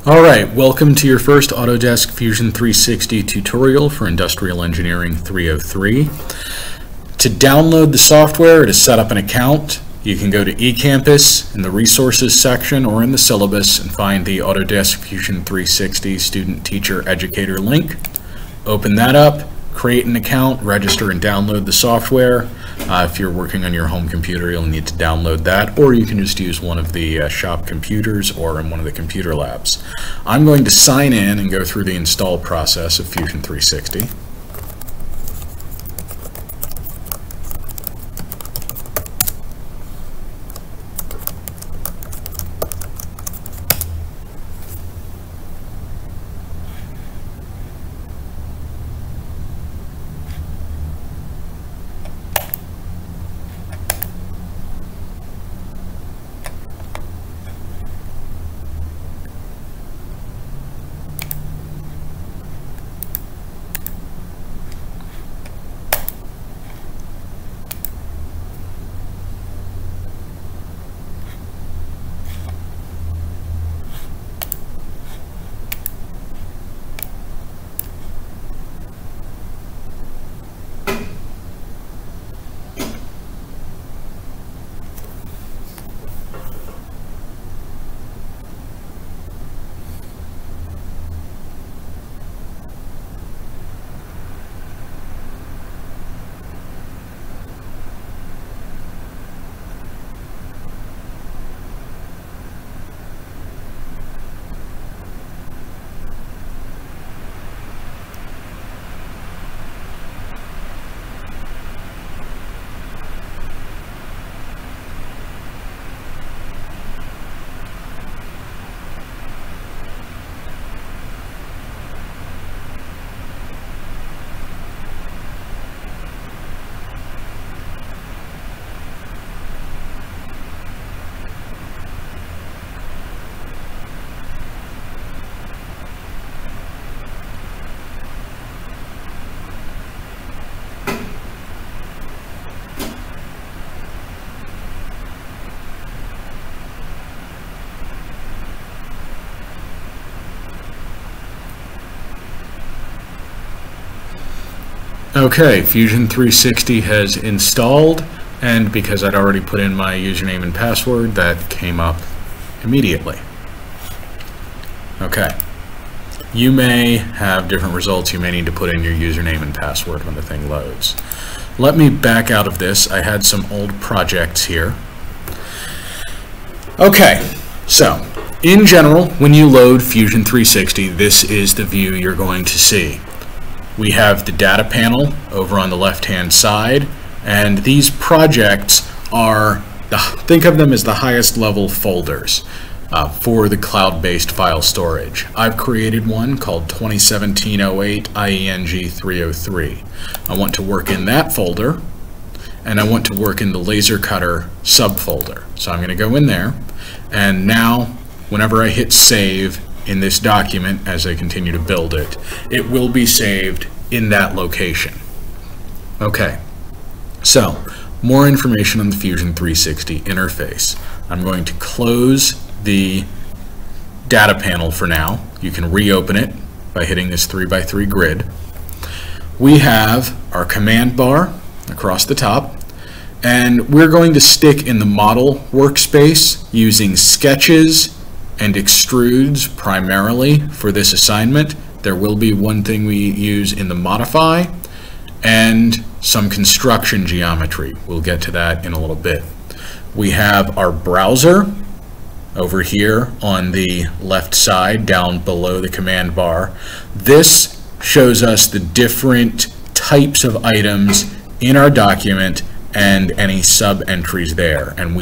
All right, welcome to your first Autodesk Fusion 360 tutorial for Industrial Engineering 303. To download the software or to set up an account, you can go to eCampus in the Resources section or in the syllabus and find the Autodesk Fusion 360 Student Teacher Educator link. Open that up, create an account, register and download the software. If you're working on your home computer, you'll need to download that, or you can just use one of the shop computers or in one of the computer labs. I'm going to sign in and go through the install process of Fusion 360. Okay, Fusion 360 has installed, and because I'd already put in my username and password, that came up immediately. Okay, you may have different results. You may need to put in your username and password when the thing loads. Let me back out of this. I had some old projects here. Okay, so in general, when you load Fusion 360, this is the view you're going to see. We have the data panel over on the left-hand side, and these projects are, think of them as the highest level folders for the cloud-based file storage. I've created one called 2017-08 IENG 303. I want to work in that folder, and I want to work in the laser cutter subfolder. So I'm going to go in there, and now whenever I hit save in this document, as I continue to build it, it will be saved in that location. Okay, so more information on the Fusion 360 interface. I'm going to close the data panel for now. You can reopen it by hitting this 3x3 grid. We have our command bar across the top, and we're going to stick in the model workspace using sketches and extrudes primarily for this assignment. There will be one thing we use in the modify and some construction geometry. We'll get to that in a little bit. We have our browser over here on the left side down below the command bar. This shows us the different types of items in our document and any sub-entries there, and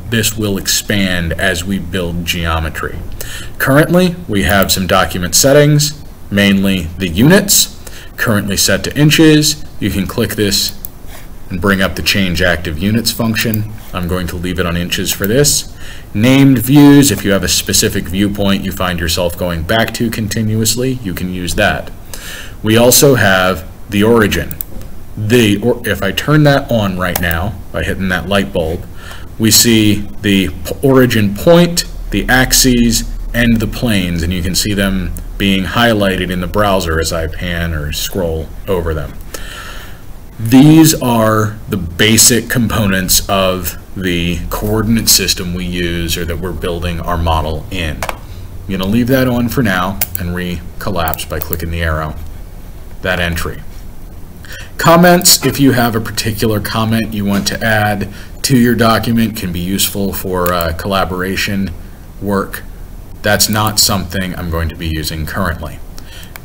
this will expand as we build geometry. Currently, we have some document settings, mainly the units, currently set to inches. You can click this and bring up the change active units function. I'm going to leave it on inches for this. Named views, if you have a specific viewpoint you find yourself going back to continuously, you can use that. We also have the origin. If I turn that on right now by hitting that light bulb, we see the origin point, the axes, and the planes, and you can see them being highlighted in the browser as I pan or scroll over them. These are the basic components of the coordinate system we use or that we're building our model in. I'm going to leave that on for now and recollapse by clicking the arrow, that entry. Comments, if you have a particular comment you want to add to your document, can be useful for collaboration work. That's not something I'm going to be using currently.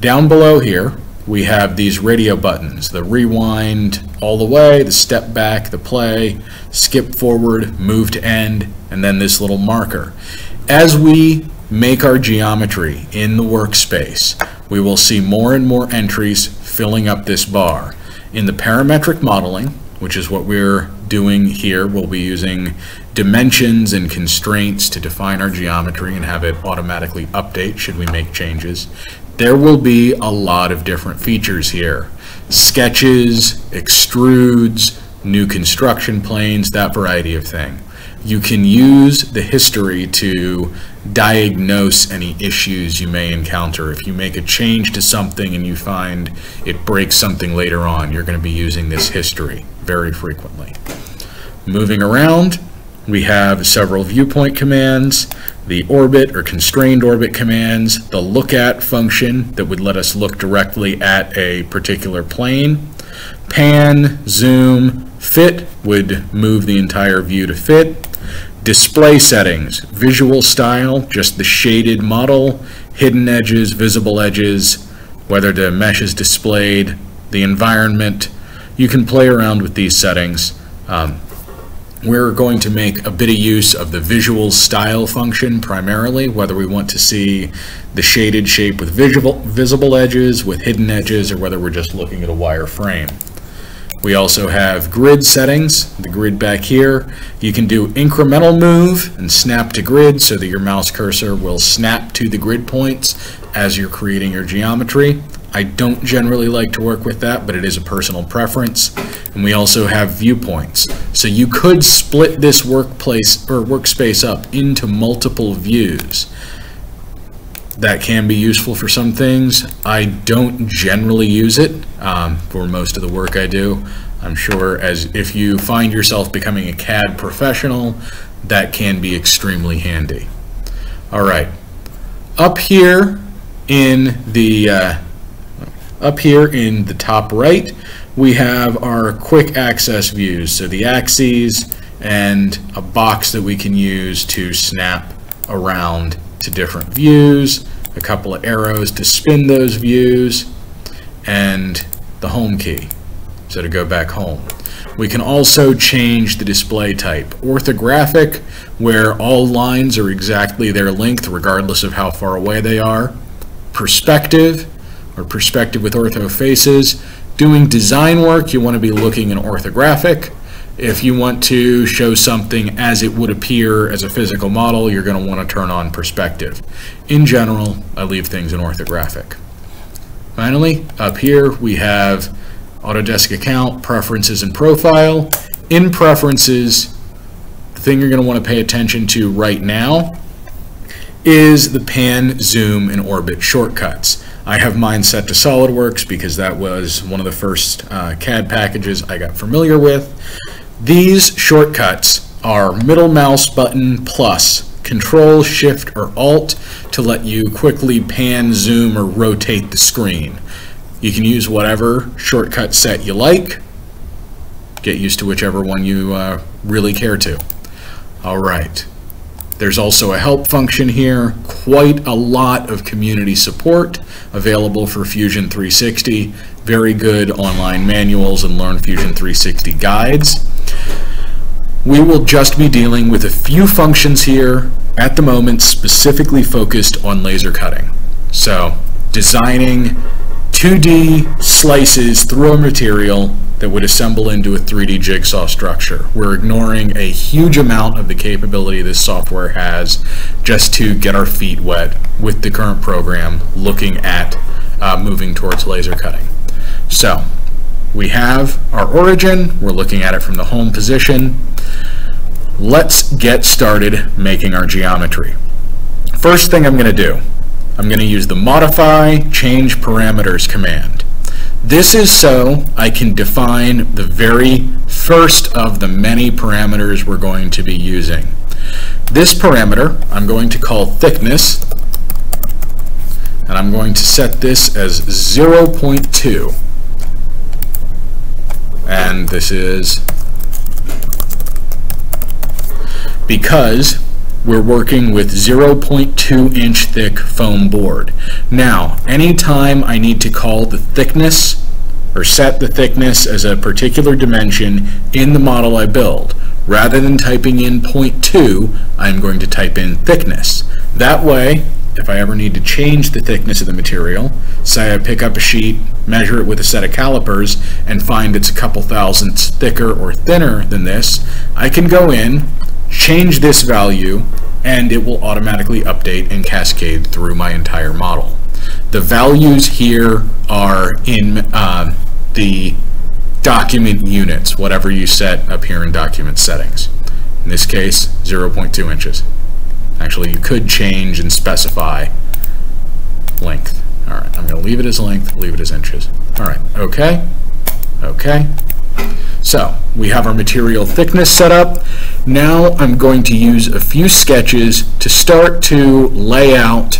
Down below here, we have these radio buttons, the rewind all the way, the step back, the play, skip forward, move to end, and then this little marker. As we make our geometry in the workspace, we will see more and more entries filling up this bar. In the parametric modeling, which is what we're doing here, we'll be using dimensions and constraints to define our geometry and have it automatically update should we make changes. There will be a lot of different features here. Sketches, extrudes, new construction planes, that variety of thing. You can use the history to diagnose any issues you may encounter. If you make a change to something and you find it breaks something later on, you're going to be using this history very frequently. Moving around, we have several viewpoint commands, the orbit or constrained orbit commands, the look at function that would let us look directly at a particular plane, pan, zoom, fit would move the entire view to fit, display settings, visual style, just the shaded model, hidden edges, visible edges, whether the mesh is displayed, the environment. You can play around with these settings. We're going to make a bit of use of the visual style function primarily, whether we want to see the shaded shape with visible edges, with hidden edges, or whether we're just looking at a wire frame. We also have grid settings, the grid back here. You can do incremental move and snap to grid so that your mouse cursor will snap to the grid points as you're creating your geometry. I don't generally like to work with that, but it is a personal preference. And we also have viewpoints. So you could split this workspace up into multiple views. That can be useful for some things. I don't generally use it for most of the work I do. I'm sure as if you find yourself becoming a CAD professional, that can be extremely handy. All right, up here in the top right, we have our quick access views. So the axes and a box that we can use to snap around to different views, a couple of arrows to spin those views, and the home key, so to go back home. We can also change the display type. Orthographic, where all lines are exactly their length regardless of how far away they are. Perspective, or perspective with ortho faces. Doing design work, you want to be looking in orthographic. If you want to show something as it would appear as a physical model, you're going to want to turn on perspective. In general, I leave things in orthographic. Finally, up here we have Autodesk account, preferences, and profile. In preferences, the thing you're going to want to pay attention to right now is the pan, zoom, and orbit shortcuts. I have mine set to SolidWorks because that was one of the first CAD packages I got familiar with. These shortcuts are middle mouse button plus Control, Shift, or Alt to let you quickly pan, zoom, or rotate the screen. You can use whatever shortcut set you like. Get used to whichever one you really care to. All right. There's also a help function here, quite a lot of community support available for Fusion 360, very good online manuals and Learn Fusion 360 guides. We will just be dealing with a few functions here at the moment specifically focused on laser cutting. So designing 2D slices through a material that would assemble into a 3D jigsaw structure. We're ignoring a huge amount of the capability this software has just to get our feet wet with the current program looking at moving towards laser cutting. So we have our origin, we're looking at it from the home position. Let's get started making our geometry. first thing I'm going to do, I'm going to use the modify change parameters command. This is so I can define the very first of the many parameters we're going to be using. This parameter I'm going to call thickness, and I'm going to set this as 0.2. And this is because we're working with 0.2 inch thick foam board. Now, anytime I need to call the thickness or set the thickness as a particular dimension in the model I build, rather than typing in 0.2, I'm going to type in thickness. That way, if I ever need to change the thickness of the material, say I pick up a sheet, measure it with a set of calipers, and find it's a couple thousandths thicker or thinner than this, I can go in, change this value, and it will automatically update and cascade through my entire model. The values here are in the document units, whatever you set up here in document settings. In this case, 0.2 inches. Actually, you could change and specify length. All right, I'm going to leave it as length, leave it as inches. All right, okay, okay. So we have our material thickness set up. Now I'm going to use a few sketches to start to lay out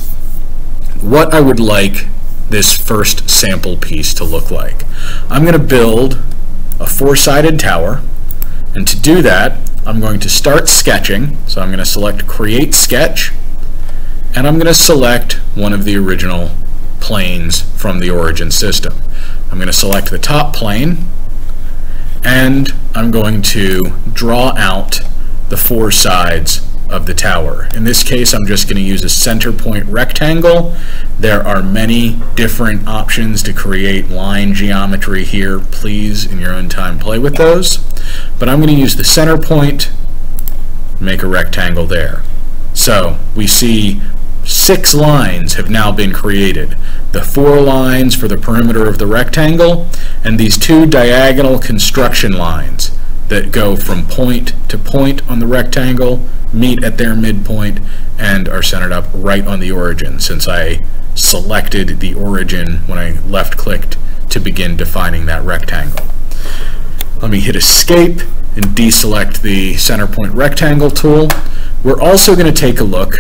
what I would like this first sample piece to look like. I'm going to build a four-sided tower, and to do that I'm going to start sketching. So I'm going to select Create Sketch, and I'm going to select one of the original planes from the origin system. I'm going to select the top plane, and I'm going to draw out the four sides of the tower. In this case, I'm just going to use a center point rectangle. There are many different options to create line geometry here. Please, in your own time, play with those. But I'm going to use the center point, make a rectangle there. So we see 6 lines have now been created. The 4 lines for the perimeter of the rectangle, and these 2 diagonal construction lines that go from point to point on the rectangle, meet at their midpoint, and are centered up right on the origin, since I selected the origin when I left-clicked to begin defining that rectangle. Let me hit Escape and deselect the center point rectangle tool. We're also going to take a look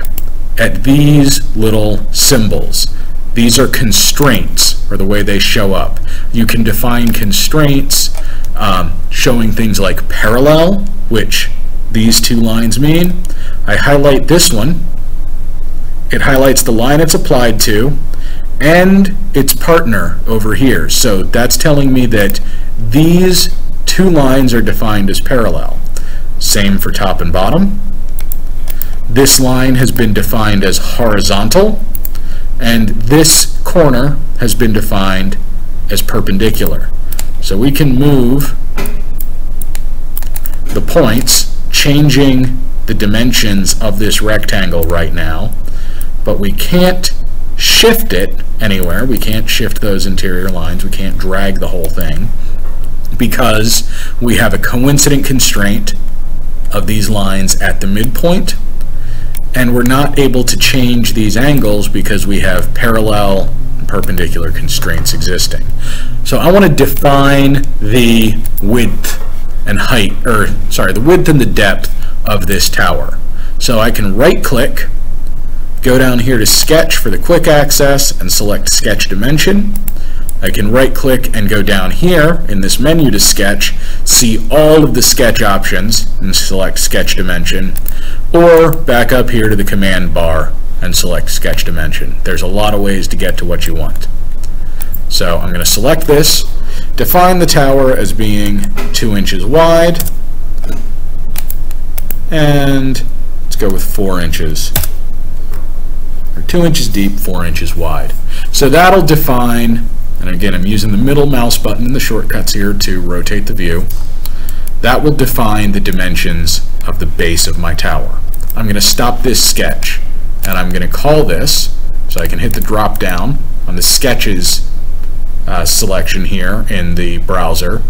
at these little symbols. These are constraints, or the way they show up. You can define constraints showing things like parallel, which these 2 lines mean. I highlight this one. It highlights the line it's applied to and its partner over here. So that's telling me that these 2 lines are defined as parallel. Same for top and bottom. This line has been defined as horizontal, and this corner has been defined as perpendicular. So we can move the points, changing the dimensions of this rectangle right now, but we can't shift it anywhere. We can't shift those interior lines. We can't drag the whole thing because we have a coincident constraint of these lines at the midpoint, and we're not able to change these angles because we have parallel and perpendicular constraints existing. So I want to define the width and height, or sorry, the width and the depth of this tower. So I can right-click, go down here to Sketch for the quick access, and select Sketch Dimension. I can right-click and go down here in this menu to Sketch, see all of the sketch options, and select Sketch Dimension, or back up here to the command bar and select Sketch Dimension. There's a lot of ways to get to what you want. So I'm going to select this, define the tower as being 2 inches wide, and let's go with 4 inches, or 2 inches deep, 4 inches wide. So that'll define, and again I'm using the middle mouse button in the shortcuts here to rotate the view, that will define the dimensions of the base of my tower. I'm going to stop this sketch, and I'm going to call this, so I can hit the drop down on the sketches selection here in the browser,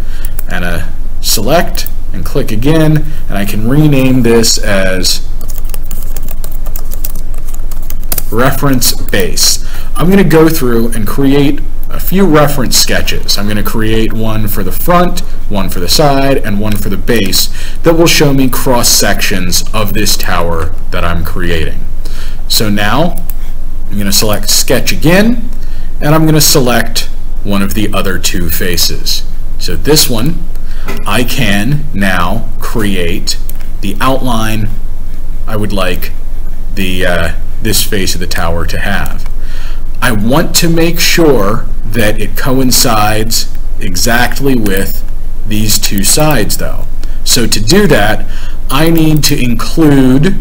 and select and click again, and I can rename this as reference base. I'm going to go through and create a few reference sketches. I'm going to create one for the front, one for the side, and one for the base that will show me cross sections of this tower that I'm creating. So now I'm going to select sketch again, and I'm going to select one of the other two faces. So this one, I can now create the outline I would like this face of the tower to have. I want to make sure that it coincides exactly with these two sides though. So to do that, I need to include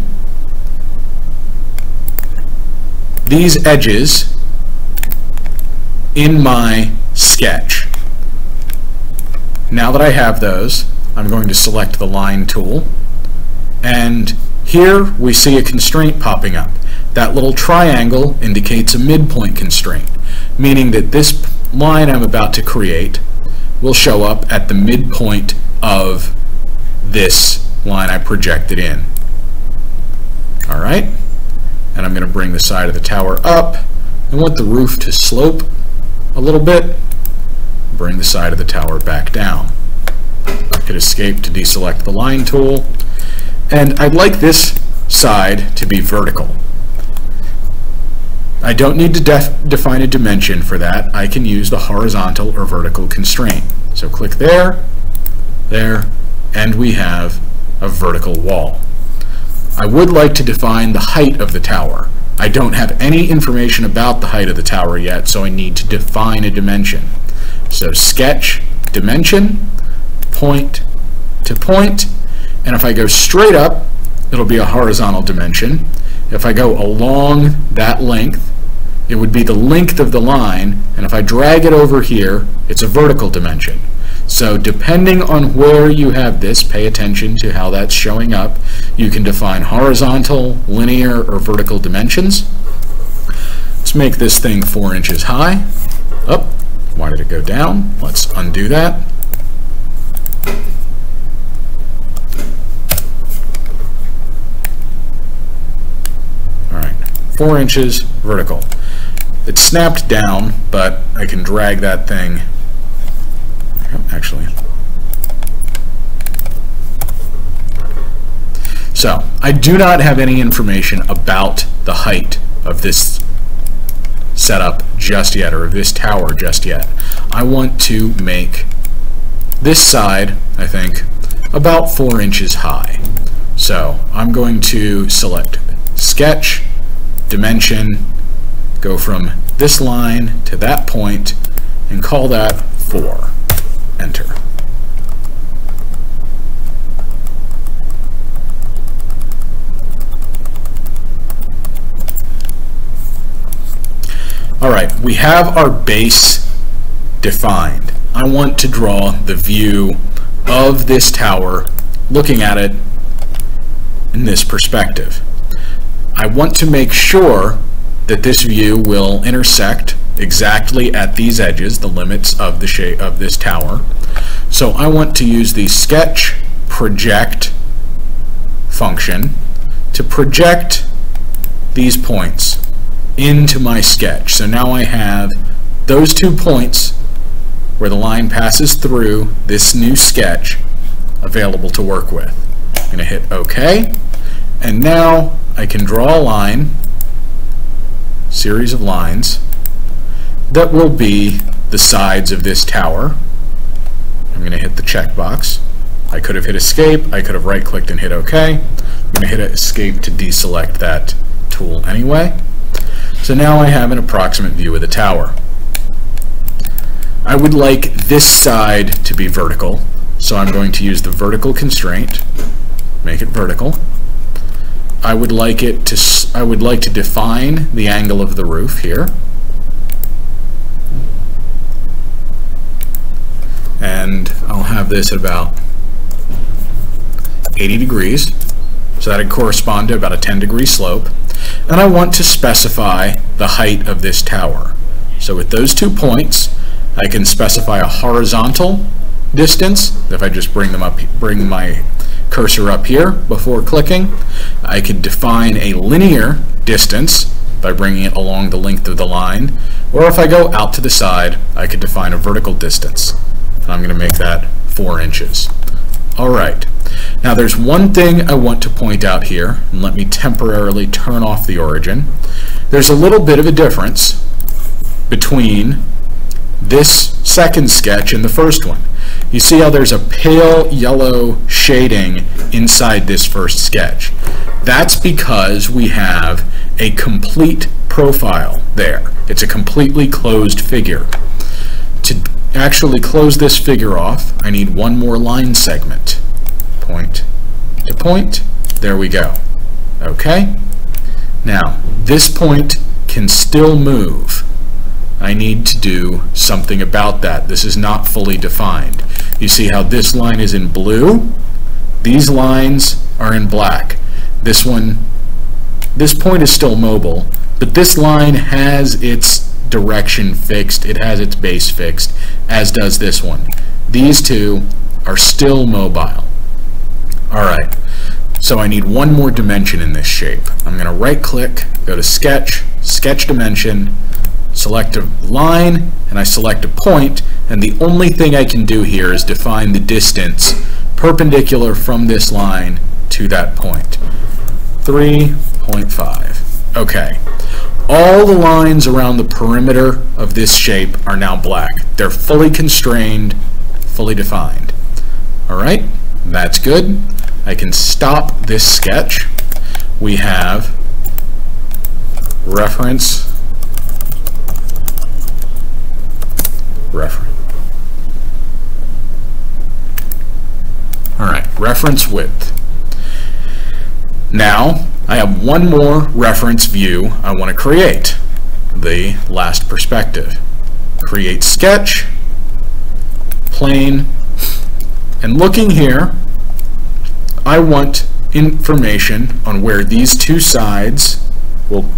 these edges in my sketch. Now that I have those, I'm going to select the line tool, and here we see a constraint popping up. That little triangle indicates a midpoint constraint, meaning that this line I'm about to create will show up at the midpoint of this line I projected in. Alright, and I'm going to bring the side of the tower up. I want the roof to slope a little bit. Bring the side of the tower back down. I could escape to deselect the line tool, and I'd like this side to be vertical. I don't need to define a dimension for that. I can use the horizontal or vertical constraint. So click there, there, and we have a vertical wall. I would like to define the height of the tower. I don't have any information about the height of the tower yet, so I need to define a dimension. So sketch, dimension, point to point, and if I go straight up, it'll be a horizontal dimension. If I go along that length, it would be the length of the line, and if I drag it over here, it's a vertical dimension. So depending on where you have this, pay attention to how that's showing up. You can define horizontal, linear, or vertical dimensions. Let's make this thing 4 inches high. Oh, why did it go down? Let's undo that. Alright, 4 inches vertical. It's snapped down, but I can drag that thing. Actually. So, I do not have any information about the height of this setup just yet, or of this tower just yet. I want to make this side, I think, about 4 inches high. So, I'm going to select sketch, dimension, go from this line to that point, and call that 4. Enter. Alright, we have our base defined. I want to draw the view of this tower, looking at it in this perspective. I want to make sure that this view will intersect exactly at these edges, the limits of the shape of this tower. So I want to use the sketch project function to project these points into my sketch. So now I have those 2 points where the line passes through this new sketch available to work with. I'm going to hit OK, and now I can draw a line, series of lines, that will be the sides of this tower. I'm going to hit the checkbox. I could have hit escape, I could have right-clicked and hit OK. I'm going to hit escape to deselect that tool anyway. So now I have an approximate view of the tower. I would like this side to be vertical, so I'm going to use the vertical constraint, make it vertical. I would like to define the angle of the roof here. And I'll have this at about 80 degrees, so that would correspond to about a 10-degree slope. And I want to specify the height of this tower. So with those 2 points, I can specify a horizontal distance. If I just bring my cursor up here before clicking, I can define a linear distance by bringing it along the length of the line, or if I go out to the side, I could define a vertical distance. And I'm going to make that 4 inches. All right. Now there's one thing I want to point out here, and let me temporarily turn off the origin. There's a little bit of a difference between this second sketch and the first one. You see how there's a pale yellow shading inside this first sketch. That's because we have a complete profile there. It's a completely closed figure. To actually close this figure off, I need one more line segment. Point to point. There we go. Okay? Now, this point can still move. I need to do something about that. This is not fully defined. You see how this line is in blue? These lines are in black. This point is still mobile, but this line has its direction fixed, it has its base fixed, as does this one. These two are still mobile. Alright, so I need one more dimension in this shape. I'm going to right click, go to Sketch, Sketch Dimension, select a line, and I select a point, and the only thing I can do here is define the distance perpendicular from this line to that point. 3.5. Okay. All the lines around the perimeter of this shape are now black. They're fully constrained, fully defined. Alright, that's good. I can stop this sketch. We have reference, Alright, reference width. Now, I have one more reference view I want to create, the last perspective. Create sketch, plane, and looking here, I want information on where these two sides will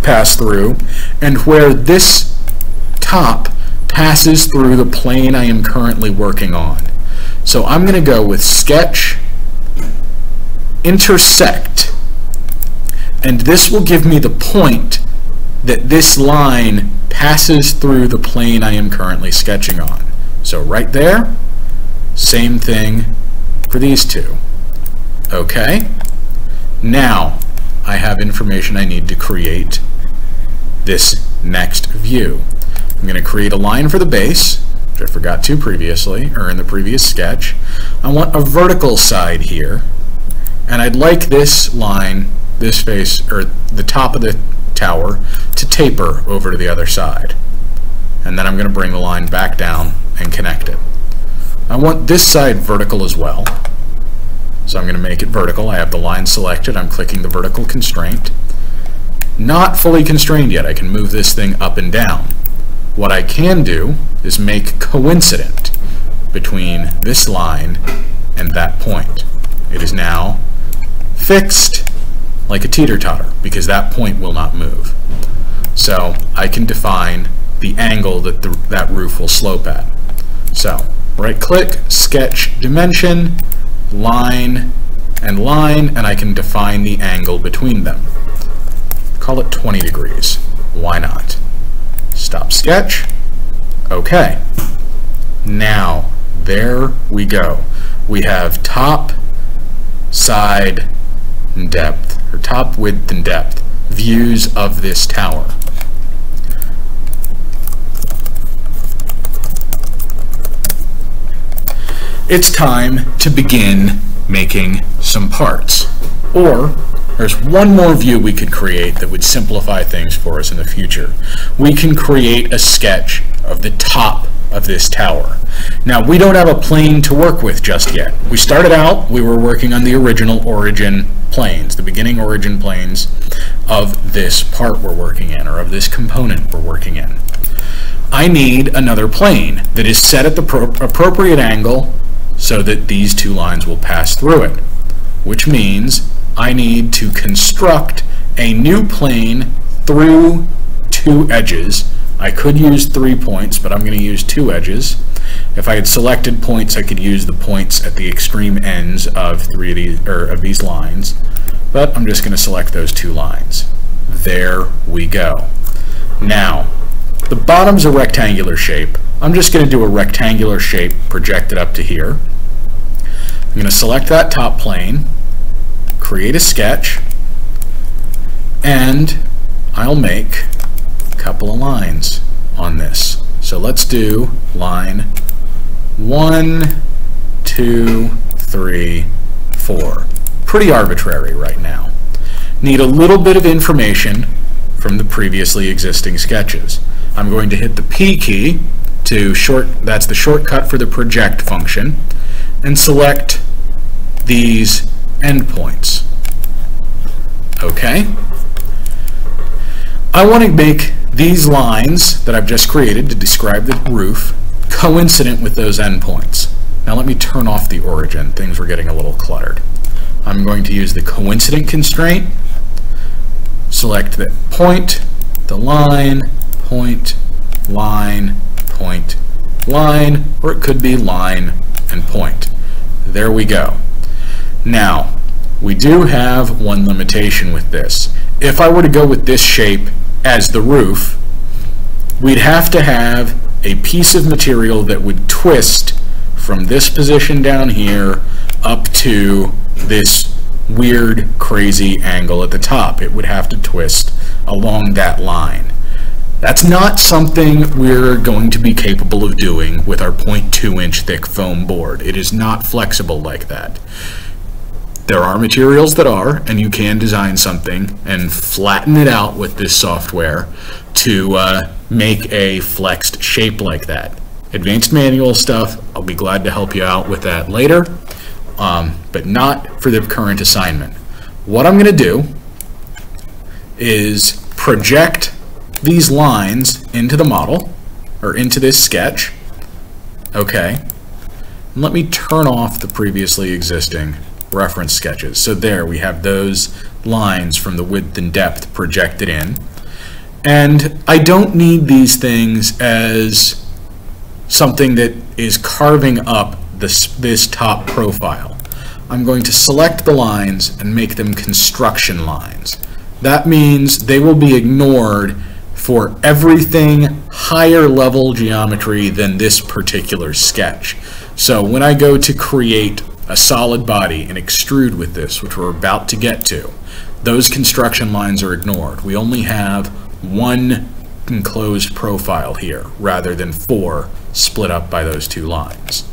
pass through and where this top passes through the plane I am currently working on. So I'm going to go with sketch, intersect, and this will give me the point that this line passes through the plane I am currently sketching on. So right there, same thing for these two. Okay, now I have information I need to create this next view. I'm going to create a line for the base, which I forgot to previously, or in the previous sketch. I want a vertical side here, and I'd like this line, this face, or the top of the tower, to taper over to the other side. And then I'm going to bring the line back down and connect it. I want this side vertical as well, so I'm going to make it vertical. I have the line selected. I'm clicking the vertical constraint. Not fully constrained yet. I can move this thing up and down. What I can do is make coincident between this line and that point. It is now fixed like a teeter-totter because that point will not move. So I can define the angle that that roof will slope at. So right click, sketch dimension, line, and I can define the angle between them. Call it 20 degrees. Why not? Stop sketch. Okay. Now, there we go. We have top, side, and depth, or top, width, and depth views of this tower. It's time to begin making some parts. Or there's one more view we could create that would simplify things for us in the future. We can create a sketch of the top of this tower. Now, we don't have a plane to work with just yet. We started out, we were working on the original origin planes, the beginning origin planes of this part we're working in, or of this component we're working in. I need another plane that is set at the appropriate angle so that these two lines will pass through it, which means I need to construct a new plane through two edges. I could use 3 points, but I'm going to use 2 edges. If I had selected points, I could use the points at the extreme ends of these lines, but I'm just going to select those 2 lines. There we go. Now, the bottom's a rectangular shape. I'm just going to do a rectangular shape projected up to here. I'm going to select that top plane, create a sketch, and I'll make a couple of lines on this. So let's do line 1, 2, 3, 4. Pretty arbitrary right now. Need a little bit of information from the previously existing sketches. I'm going to hit the P key that's the shortcut for the project function, and select these endpoints. Okay. I want to make these lines that I've just created to describe the roof coincident with those endpoints. Now let me turn off the origin. Things were getting a little cluttered. I'm going to use the coincident constraint, select the point, the line, point, line, point, line, or it could be line and point. There we go. Now, we do have one limitation with this. If I were to go with this shape as the roof, we'd have to have a piece of material that would twist from this position down here up to this weird, crazy angle at the top. It would have to twist along that line. That's not something we're going to be capable of doing with our 0.2-inch thick foam board. It is not flexible like that. There are materials that are, and you can design something and flatten it out with this software to make a flexed shape like that. Advanced manual stuff, I'll be glad to help you out with that later, but not for the current assignment. What I'm going to do is project these lines into the model, or into this sketch. Okay. And let me turn off the previously existing reference sketches. So there we have those lines from the width and depth projected in. And I don't need these things as something that is carving up this top profile. I'm going to select the lines and make them construction lines. That means they will be ignored for everything higher level geometry than this particular sketch. So when I go to create a solid body and extrude with this, which we're about to get to, those construction lines are ignored. We only have one enclosed profile here rather than 4 split up by those 2 lines.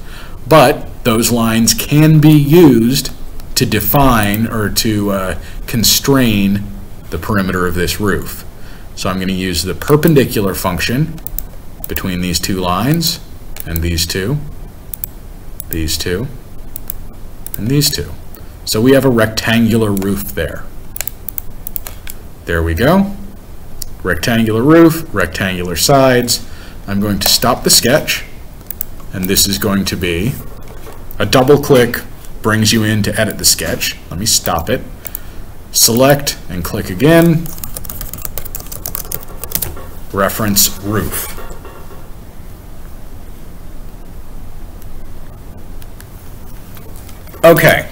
But those lines can be used to define or to constrain the perimeter of this roof. So I'm going to use the perpendicular function between these 2 lines and these 2, these 2, and these 2. So we have a rectangular roof there. There we go. Rectangular roof, rectangular sides. I'm going to stop the sketch, and this is going to be a double click brings you in to edit the sketch. Let me stop it. Select and click again. Reference roof. Okay.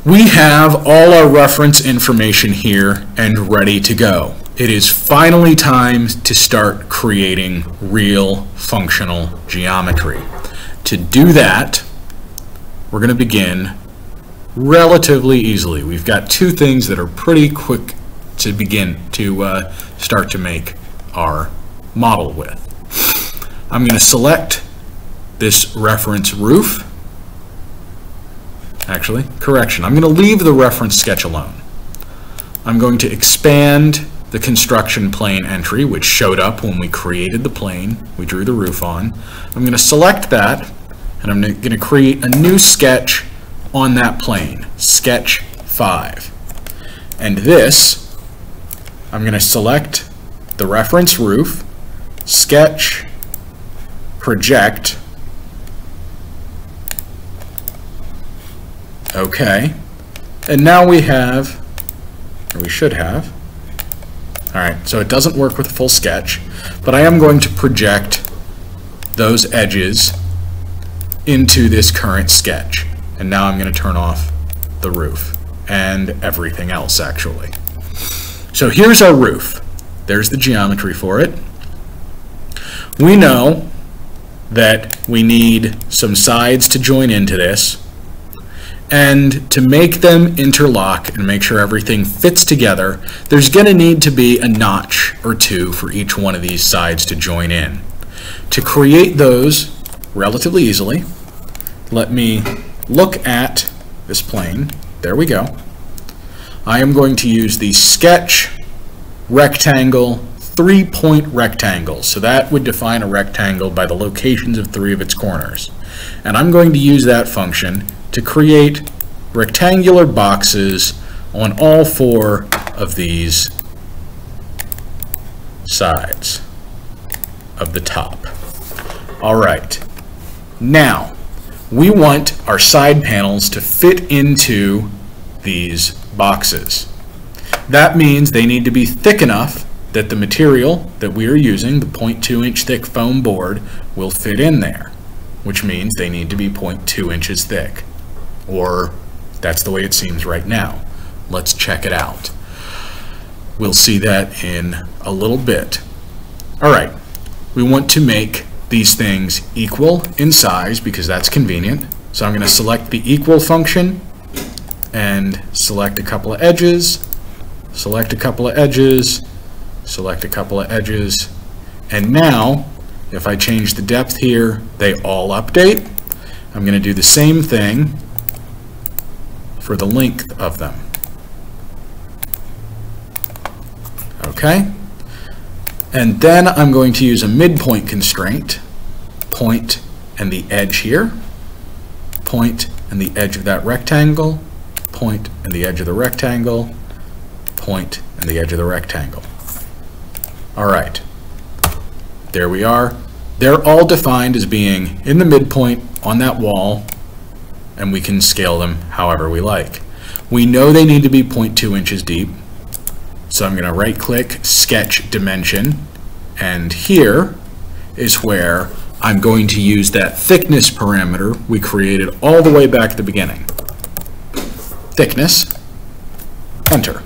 We have all our reference information here and ready to go. It is finally time to start creating real functional geometry. To do that, we're going to begin relatively easily. We've got 2 things that are pretty quick to begin to start to make our model with. I'm going to select this reference roof. Actually, correction, I'm going to leave the reference sketch alone. I'm going to expand the construction plane entry, which showed up when we created the plane we drew the roof on. I'm going to select that, and I'm going to create a new sketch on that plane, sketch 5. And this, I'm going to select the reference roof, sketch, project. Okay, and now we have, or we should have, alright, so it doesn't work with a full sketch, but I am going to project those edges into this current sketch. And now I'm going to turn off the roof and everything else, actually. So here's our roof. There's the geometry for it. We know that we need some sides to join into this, and to make them interlock and make sure everything fits together, there's going to need to be a notch or two for each one of these sides to join in. To create those relatively easily, let me look at this plane. There we go. I am going to use the sketch rectangle 3-point rectangle. So that would define a rectangle by the locations of 3 of its corners. And I'm going to use that function to create rectangular boxes on all 4 of these sides of the top. All right. Now, we want our side panels to fit into these boxes. That means they need to be thick enough that the material that we are using, the 0.2 inch thick foam board, will fit in there, which means they need to be 0.2 inches thick. Or that's the way it seems right now. Let's check it out. We'll see that in a little bit. All right, we want to make these things equal in size because that's convenient. So I'm going to select the equal function and select a couple of edges, select a couple of edges, select a couple of edges, and now if I change the depth here, they all update. I'm going to do the same thing for the length of them. Okay? And then I'm going to use a midpoint constraint, point and the edge here, point and the edge of that rectangle, point and the edge of the rectangle, point and the edge of the rectangle. All right, there we are. They're all defined as being in the midpoint on that wall, and we can scale them however we like. We know they need to be 0.2 inches deep, so I'm going to right-click, Sketch Dimension, and here is where I'm going to use that thickness parameter we created all the way back at the beginning. Thickness, enter.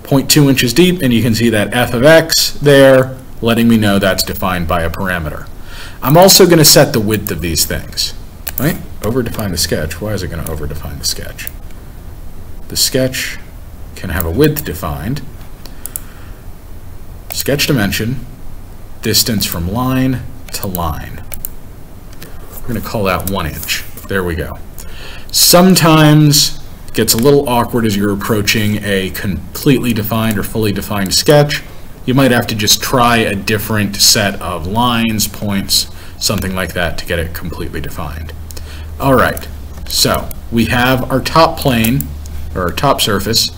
0.2 inches deep, and you can see that f of x there, letting me know that's defined by a parameter. I'm also going to set the width of these things. Right? Over-define the sketch. Why is it going to over-define the sketch? The sketch can have a width defined. Sketch dimension, distance from line to line. We're going to call that 1 inch. There we go. Sometimes it gets a little awkward as you're approaching a completely defined or fully defined sketch. You might have to just try a different set of lines, points, something like that to get it completely defined. All right, so we have our top plane, or our top surface,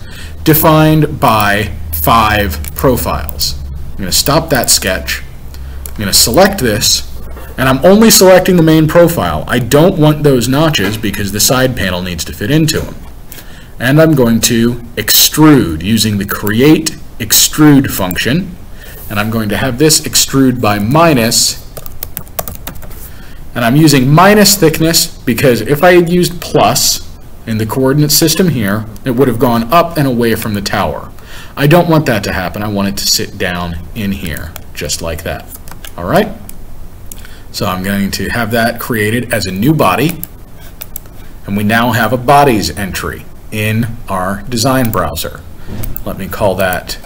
defined by 5 profiles. I'm going to stop that sketch. I'm going to select this, and I'm only selecting the main profile. I don't want those notches because the side panel needs to fit into them. And I'm going to extrude using the create extrude function, and I'm going to have this extrude by minus, and I'm using minus thickness because if I had used plus in the coordinate system here, it would have gone up and away from the tower. I don't want that to happen. I want it to sit down in here, just like that. All right? So I'm going to have that created as a new body, and we now have a bodies entry in our design browser. Let me call that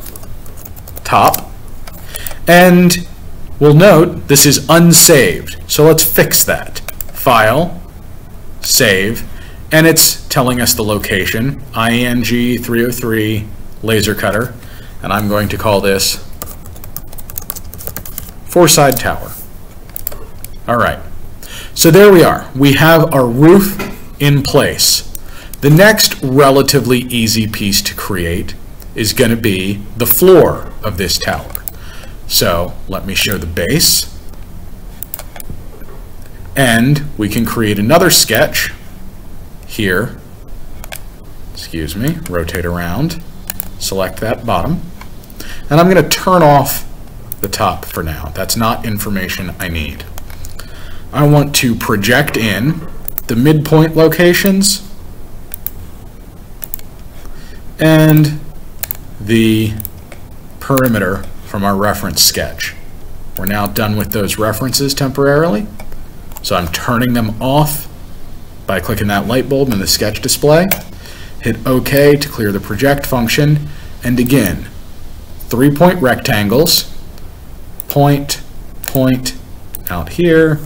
top. And we'll note this is unsaved. So let's fix that. File, save, and it's telling us the location, IENG 303 laser cutter, and I'm going to call this 4-side tower. All right, so there we are. We have our roof in place. The next relatively easy piece to create is going to be the floor of this tower. So let me show the base, and we can create another sketch here. Excuse me, rotate around, select that bottom, and I'm going to turn off the top for now. That's not information I need. I want to project in the midpoint locations and the perimeter from our reference sketch. We're now done with those references temporarily. So I'm turning them off by clicking that light bulb in the sketch display. Hit OK to clear the project function. And again, 3-point rectangles, point, point, out here,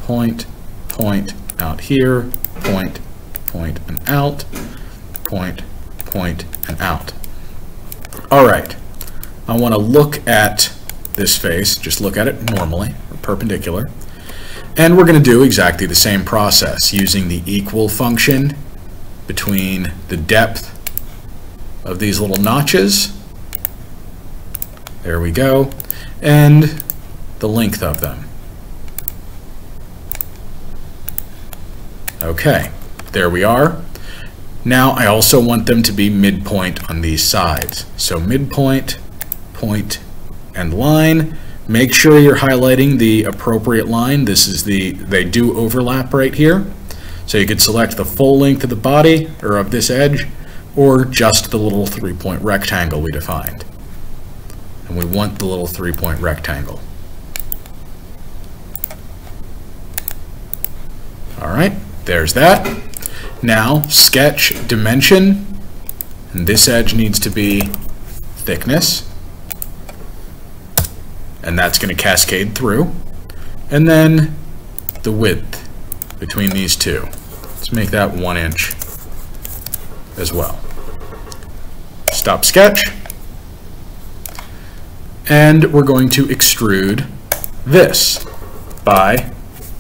point, point, out here, point, point, and out, point, point, and out. All right, I want to look at this face, just look at it normally, or perpendicular, and we're going to do exactly the same process using the equal function between the depth of these little notches, there we go, and the length of them. Okay, there we are. Now I also want them to be midpoint on these sides. So midpoint, point, and line. Make sure you're highlighting the appropriate line. This is they do overlap right here. So you could select the full length of the body, or of this edge, or just the little 3-point rectangle we defined. And we want the little 3-point rectangle. All right, there's that. Now, sketch dimension, and this edge needs to be thickness, and that's going to cascade through. And then the width between these two. Let's make that 1 inch as well. Stop sketch, and we're going to extrude this by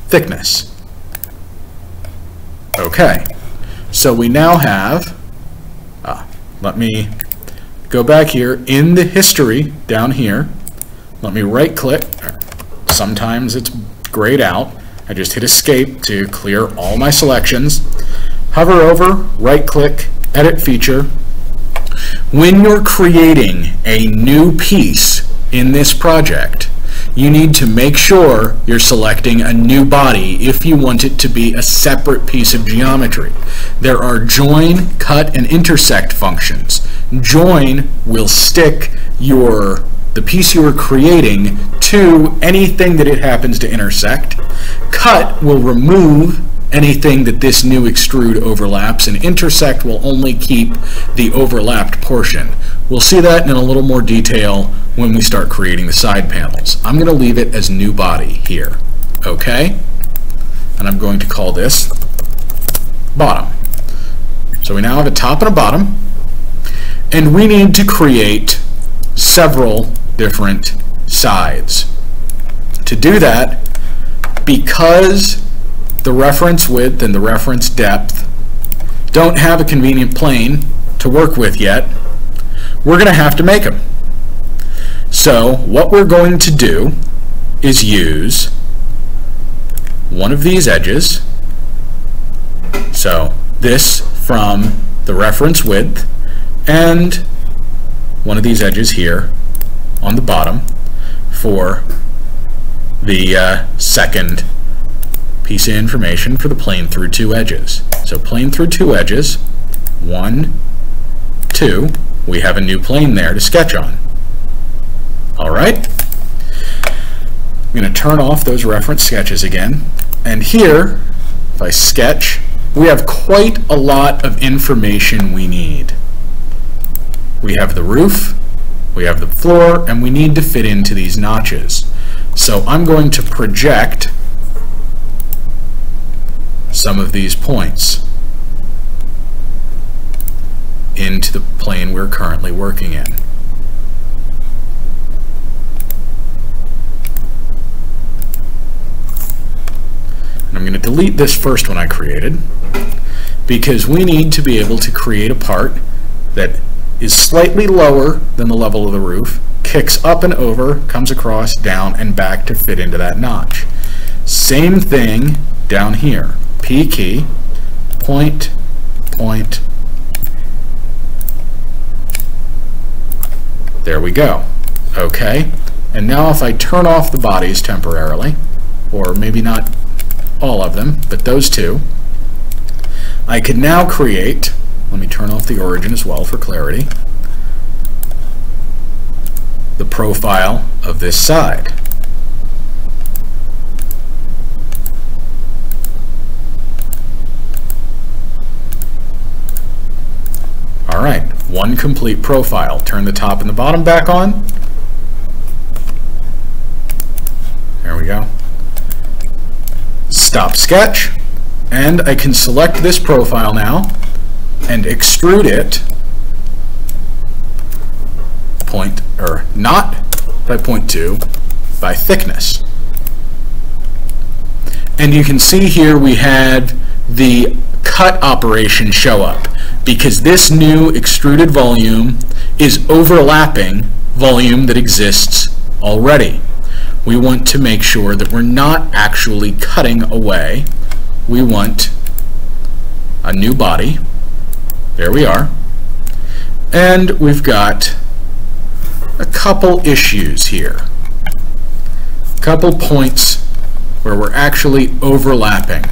thickness. Okay. So we now have, let me go back here in the history down here. Let me right click. Sometimes it's grayed out. I just hit escape to clear all my selections. Hover over, right click, edit feature. When you're creating a new piece in this project, you need to make sure you're selecting a new body if you want it to be a separate piece of geometry. There are join, cut, and intersect functions. Join will stick the piece you are creating to anything that it happens to intersect. Cut will remove anything that this new extrude overlaps, and intersect will only keep the overlapped portion. We'll see that in a little more detail when we start creating the side panels. I'm going to leave it as new body here, okay? And I'm going to call this bottom. So we now have a top and a bottom, and we need to create several different sides. To do that, because the reference width and the reference depth don't have a convenient plane to work with yet, we're going to have to make them. So what we're going to do is use one of these edges, so this from the reference width, and one of these edges here on the bottom for the second piece of information for the plane through two edges. So plane through two edges, 1, 2, we have a new plane there to sketch on. All right, I'm going to turn off those reference sketches again, and here, if I sketch, we have quite a lot of information we need. We have the roof, we have the floor, and we need to fit into these notches. So I'm going to project some of these points into the plane we're currently working in. And I'm going to delete this first one I created because we need to be able to create a part that is slightly lower than the level of the roof, kicks up and over, comes across, down, and back to fit into that notch. Same thing down here. P key, point, point. There we go. Okay. And now if I turn off the bodies temporarily, or maybe not all of them, but those two, I can now create, let me turn off the origin as well for clarity. the profile of this side. All right, one complete profile. Turn the top and the bottom back on. There we go. Stop sketch, and I can select this profile now and extrude it not by 0.2, by thickness. And you can see here we had the cut operation show up because this new extruded volume is overlapping volume that exists already. We want to make sure that we're not actually cutting away. We want a new body. There we are. And we've got a couple issues here. A couple points where we're actually overlapping.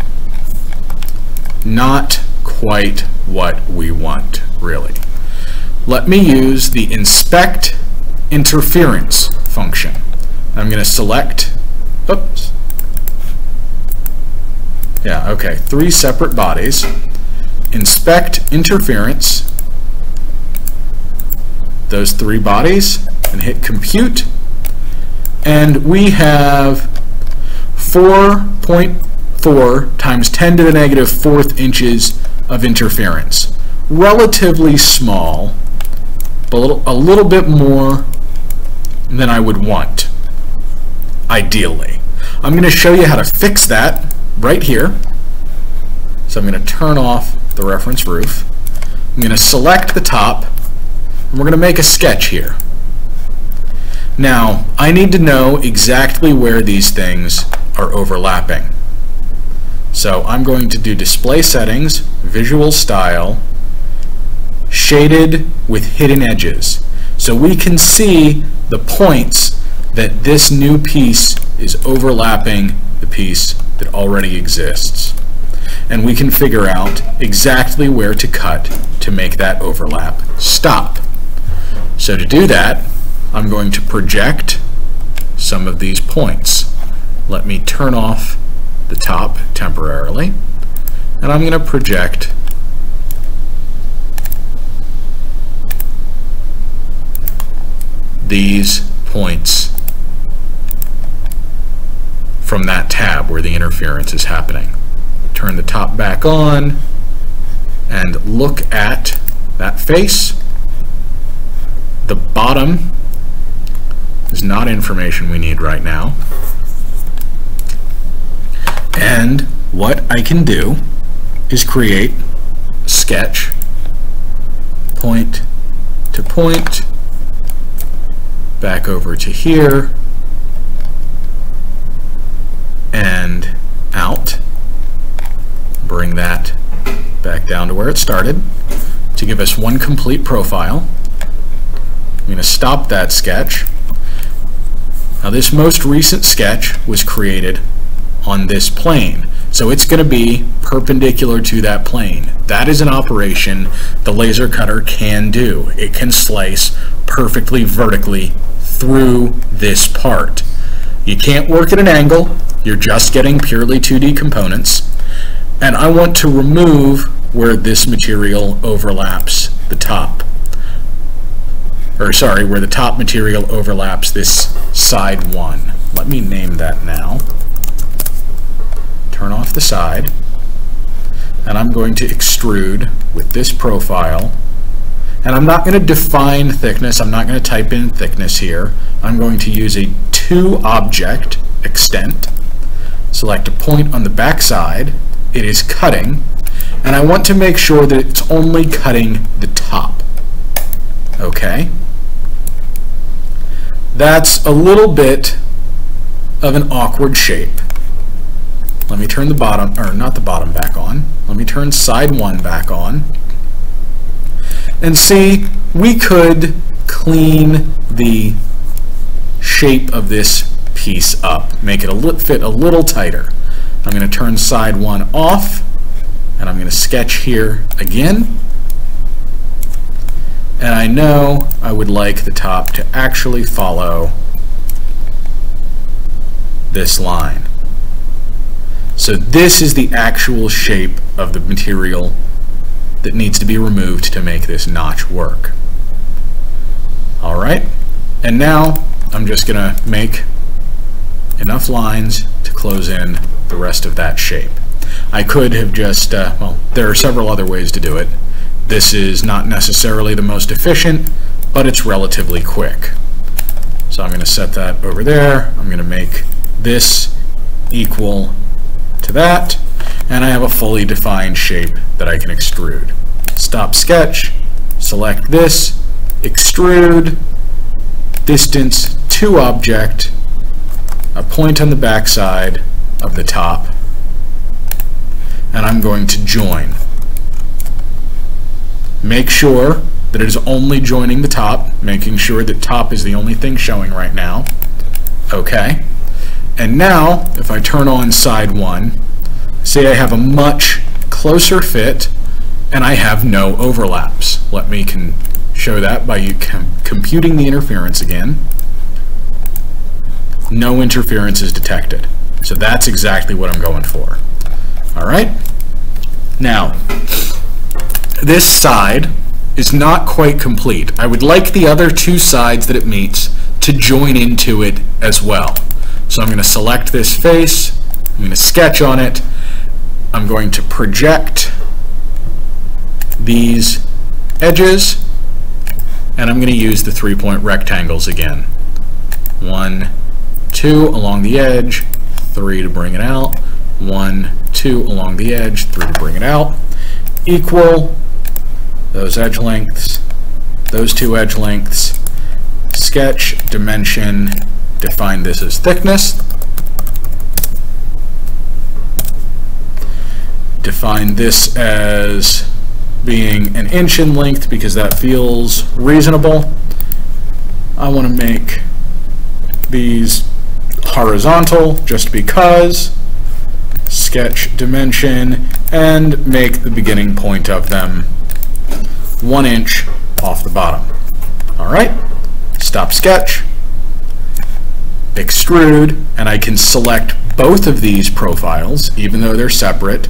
Not quite what we want, really. Let me use the inspect interference function. I'm going to select, oops, yeah, okay, 3 separate bodies, inspect interference, those 3 bodies, and hit compute, and we have 4.4 times 10 to the negative 4th inches of interference. Relatively small, but a little bit more than I would want, ideally. I'm going to show you how to fix that right here. So I'm going to turn off the reference roof. I'm going to select the top, and we're going to make a sketch here. Now, I need to know exactly where these things are overlapping. So I'm going to do display settings, visual style, shaded with hidden edges. So we can see the points that this new piece is overlapping the piece that already exists. And we can figure out exactly where to cut to make that overlap stop. So to do that, I'm going to project some of these points. Let me turn off the top temporarily, and I'm going to project these points from that tab where the interference is happening. Turn the top back on and look at that face. The bottom is not information we need right now. And what I can do is create a sketch, point to point, back over to here, and out. Bring that back down to where it started to give us one complete profile. I'm going to stop that sketch. Now this most recent sketch was created on this plane, so it's going to be perpendicular to that plane. That is an operation the laser cutter can do. It can slice perfectly vertically through this part. You can't work at an angle, you're just getting purely 2D components, and I want to remove where this material overlaps the top. Or sorry, where the top material overlaps this side one. Let me name that now. Turn off the side, and I'm going to extrude with this profile, and I'm not going to define thickness, I'm not going to type in thickness here. I'm going to use a to-object extent, select a point on the back side, it is cutting, and I want to make sure that it's only cutting the top. Okay? That's a little bit of an awkward shape. Let me turn the bottom, or not the bottom back on. Let me turn side one back on. And see, we could clean the shape of this piece up, make it fit a little tighter. I'm going to turn side one off, and I'm going to sketch here again. and I know I would like the top to actually follow this line. So this is the actual shape of the material that needs to be removed to make this notch work. All right, and now I'm just going to make enough lines to close in the rest of that shape. I could have just, well, there are several other ways to do it. This is not necessarily the most efficient, but it's relatively quick. So I'm going to set that over there. I'm going to make this equal to that, and I have a fully defined shape that I can extrude. Stop sketch, select this, extrude, distance to object, a point on the back side of the top, and I'm going to join. Make sure that it is only joining the top, making sure that top is the only thing showing right now. Okay. And now, if I turn on side 1, say I have a much closer fit and I have no overlaps. Let me show that by computing the interference again. No interference is detected. So that's exactly what I'm going for. All right. Now, this side is not quite complete. I would like the other two sides that it meets to join into it as well. So I'm going to select this face, I'm going to sketch on it, I'm going to project these edges, and I'm going to use the 3-point rectangles again. 1, 2 along the edge, 3 to bring it out, 1, 2 along the edge, 3 to bring it out, equal those edge lengths, those two edge lengths, sketch, dimension, define this as thickness, define this as being an inch in length because that feels reasonable. I want to make these horizontal just because, sketch dimension, and make the beginning point of them 1 inch off the bottom. All right, stop sketch, extrude, and I can select both of these profiles, even though they're separate.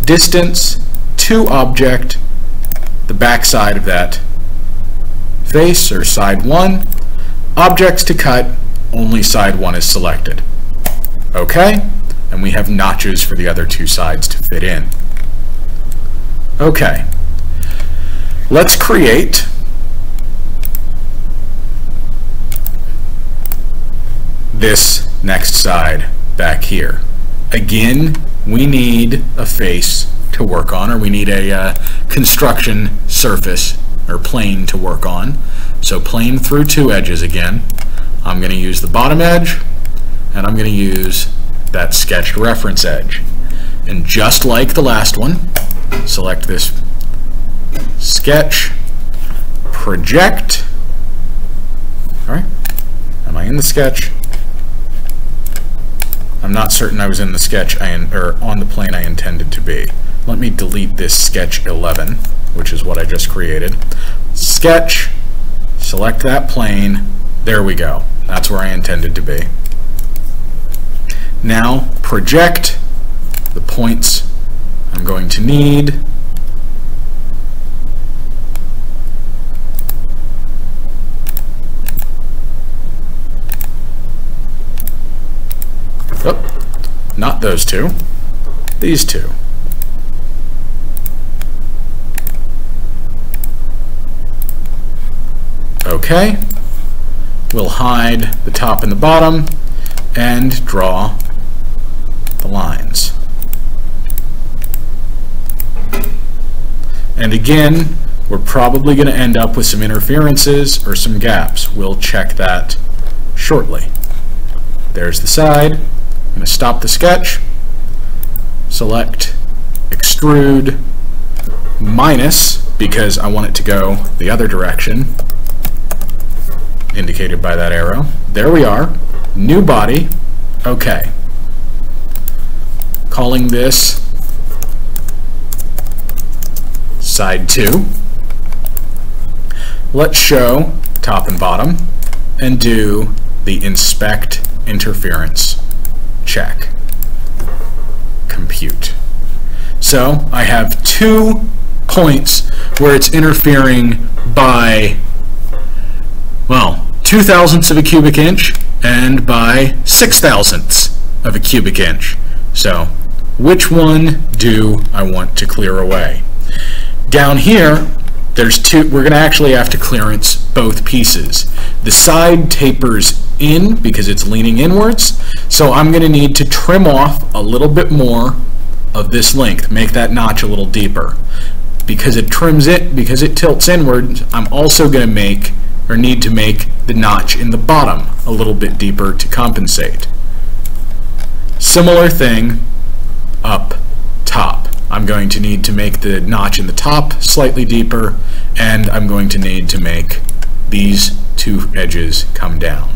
Distance to object, the back side of that face, or side 1. Objects to cut, only side 1 is selected. Okay, and we have notches for the other two sides to fit in. Okay, let's create this next side back here. Again, we need a face to work on, or we need a construction surface or plane to work on. So plane through two edges again. I'm going to use the bottom edge, and I'm going to use that sketched reference edge. And just like the last one, select this sketch, project. All right, am I in the sketch? I'm not certain I was in the sketch or on the plane I intended to be. Let me delete this sketch 11, which is what I just created. Sketch, select that plane. There we go. That's where I intended to be. Now project the points I'm going to need. Oh, not those two, these two. Okay, we'll hide the top and the bottom and draw the lines. And again, we're probably going to end up with some interferences or some gaps. We'll check that shortly. There's the side. I'm going to stop the sketch, select extrude minus, because I want it to go the other direction, indicated by that arrow. There we are. New body. Okay. Calling this side 2. let's show top and bottom and do the inspect interference check. Compute. So I have 2 points where it's interfering by, well, 2/1000ths of a cubic inch and by 6/1000ths of a cubic inch. So which one do I want to clear away? Down here, there's 2, we're going to actually have to clearance both pieces. The side tapers in because it's leaning inwards, so I'm going to need to trim off a little bit more of this length, make that notch a little deeper. Because it trims it, because it tilts inward, I'm also going to make, or need to make, the notch in the bottom a little bit deeper to compensate. Similar thing up top. I'm going to need to make the notch in the top slightly deeper, and I'm going to need to make these 2 edges come down.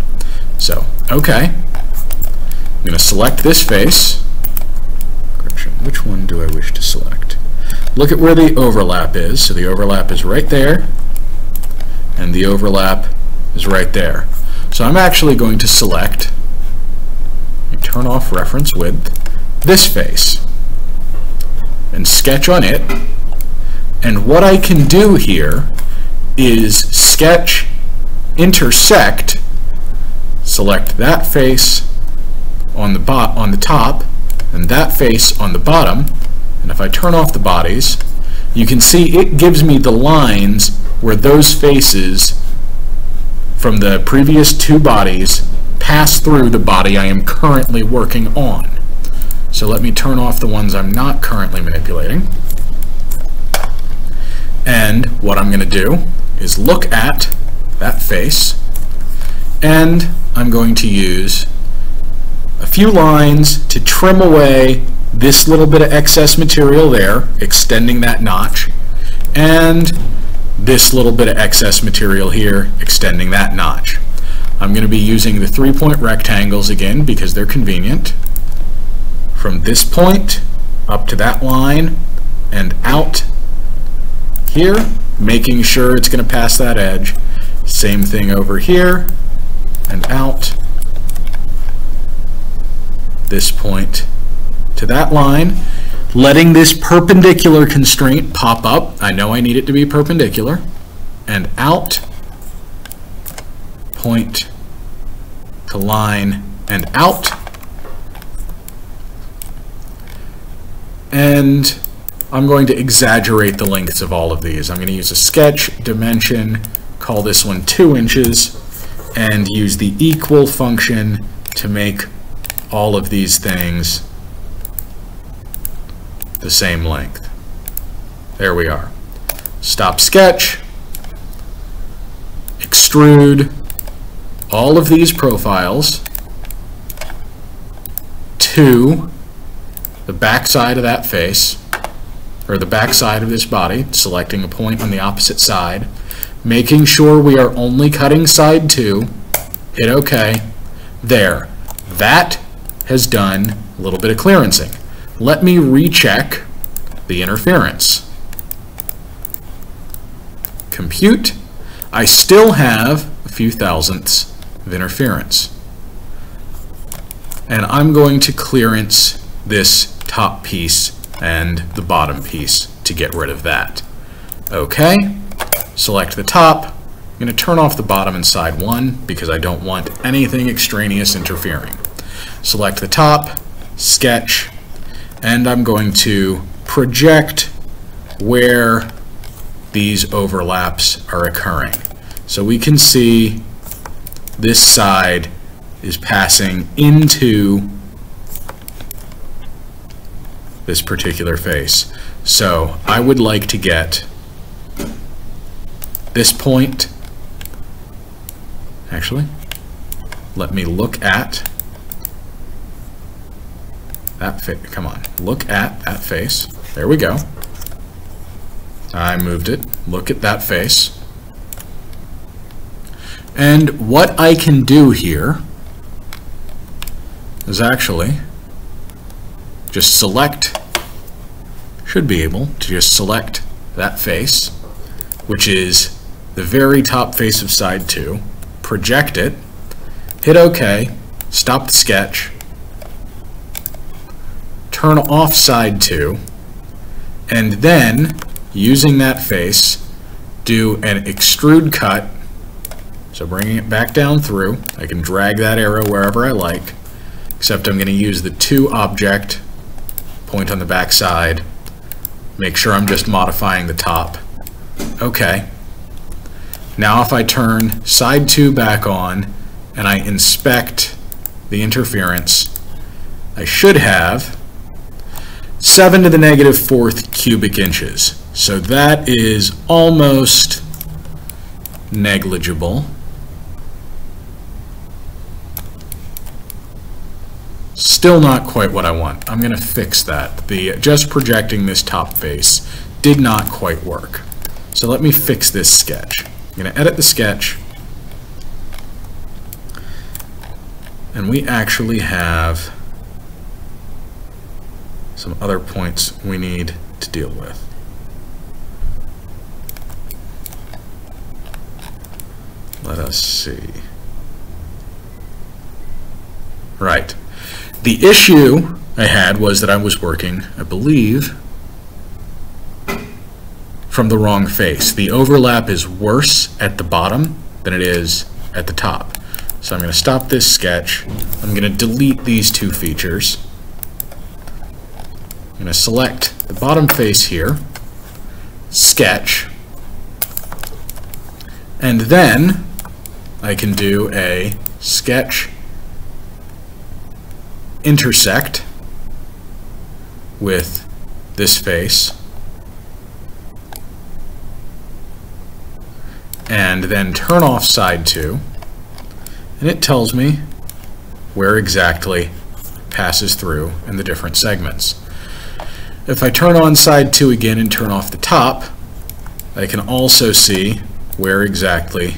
So, okay. I'm going to select this face. Correction, which one do I wish to select? Look at where the overlap is. So the overlap is right there, and the overlap is right there. So I'm actually going to select, turn off reference with, this face, and sketch on it. And what I can do here is sketch intersect, select that face on the top and that face on the bottom, and if I turn off the bodies, you can see it gives me the lines where those faces from the previous 2 bodies pass through the body I am currently working on. So let me turn off the ones I'm not currently manipulating. And what I'm going to do is look at that face, and I'm going to use a few lines to trim away this little bit of excess material there, extending that notch, and this little bit of excess material here, extending that notch. I'm going to be using the 3-point rectangles again because they're convenient. From this point up to that line and out here, making sure it's going to pass that edge. Same thing over here and out. This point to that line, letting this perpendicular constraint pop up. I know I need it to be perpendicular, and out, point to line and out. And I'm going to exaggerate the lengths of all of these. I'm going to use a sketch dimension, call this one 2 inches, and use the equal function to make all of these things the same length. There we are. Stop sketch, extrude all of these profiles to the back side of that face, or the back side of this body, selecting a point on the opposite side, making sure we are only cutting side 2, hit OK. There. That has done a little bit of clearancing. Let me recheck the interference. Compute. I still have a few thousandths of interference. And I'm going to clearance this top piece and the bottom piece to get rid of that. OK. Select the top. I'm going to turn off the bottom and side 1 because I don't want anything extraneous interfering. Select the top, sketch, and I'm going to project where these overlaps are occurring. So we can see this side is passing into this particular face. So I would like to get this point. Actually, let me look at that face. Come on, look at that face. There we go. I moved it. Look at that face. And what I can do here is actually just select, should be able to just select that face, which is the very top face of side 2, project it, hit OK, stop the sketch, turn off side 2, and then, using that face, do an extrude cut. So bringing it back down through, I can drag that arrow wherever I like, except I'm going to use the 2 object, point on the back side, make sure I'm just modifying the top. Okay. Now if I turn side 2 back on and I inspect the interference, I should have 7 to the negative 4th cubic inches. So that is almost negligible. Still not quite what I want. I'm going to fix that. Just projecting this top face did not quite work. So let me fix this sketch. I'm going to edit the sketch. And we actually have some other points we need to deal with. Let us see. Right. The issue I had was that I was working, I believe, from the wrong face. The overlap is worse at the bottom than it is at the top. So I'm going to stop this sketch. I'm going to delete these 2 features. I'm going to select the bottom face here, sketch, and then I can do a sketch intersect with this face, and then turn off side 2, and it tells me where exactly it passes through in the different segments. If I turn on side 2 again and turn off the top, I can also see where exactly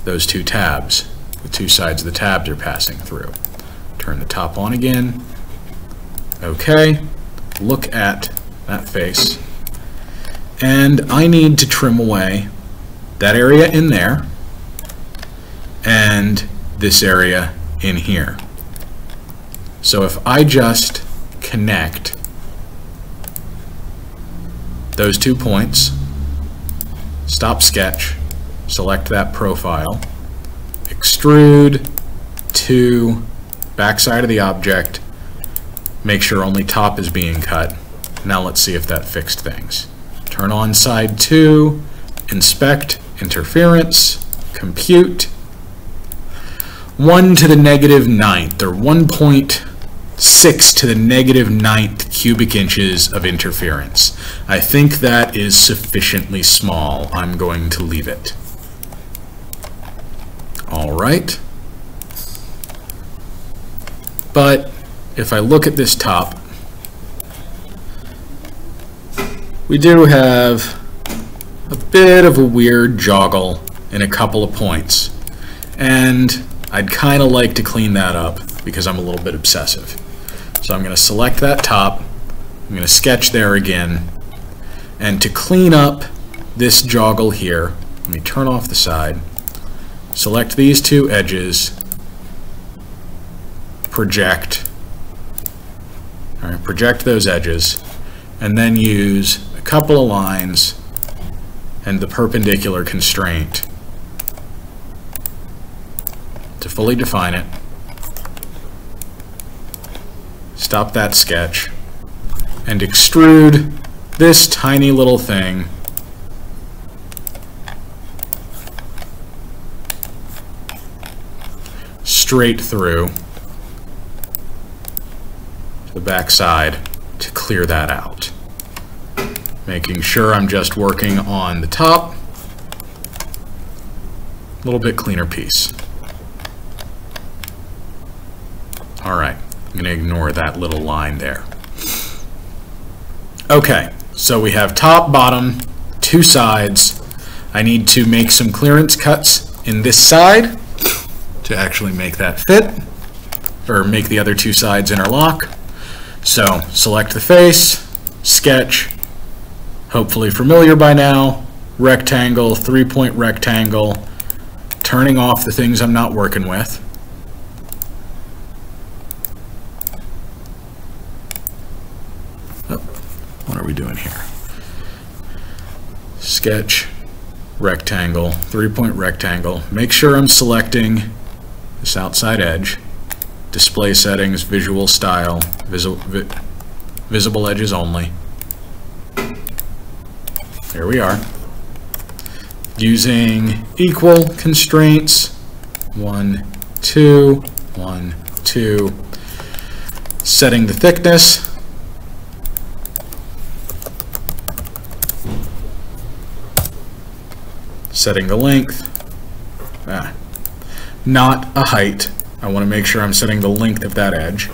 those 2 tabs, the 2 sides of the tabs are passing through. Turn the top on again. Okay, look at that face. And I need to trim away that area in there and this area in here. So if I just connect those 2 points, stop sketch, select that profile, extrude to backside of the object, make sure only top is being cut. Now let's see if that fixed things. Turn on side 2, inspect, interference, compute, 1 to the negative 9th, or 1.6 to the negative 9th cubic inches of interference. I think that is sufficiently small. I'm going to leave it. All right. But if I look at this top, we do have a bit of a weird joggle in a couple of points. And I'd kind of like to clean that up because I'm a little bit obsessive. So I'm going to select that top. I'm going to sketch there again. And to clean up this joggle here, let me turn off the side. Select these 2 edges. Project. All right, project those edges. And then use a couple of lines and the perpendicular constraint to fully define it. Stop that sketch and extrude this tiny little thing straight through to the back side to clear that out. Making sure I'm just working on the top. A little bit cleaner piece. All right, I'm going to ignore that little line there. Okay, so we have top, bottom, 2 sides. I need to make some clearance cuts in this side to actually make that fit, or make the other 2 sides interlock. So select the face, sketch, hopefully familiar by now, rectangle, 3-point rectangle, turning off the things I'm not working with. Oh, what are we doing here? Sketch, rectangle, 3-point rectangle. Make sure I'm selecting this outside edge. Display settings, visual style, visible edges only. There we are. Using equal constraints, 1, 2, 1, 2. Setting the thickness. Setting the length. Not a height. I want to make sure I'm setting the length of that edge.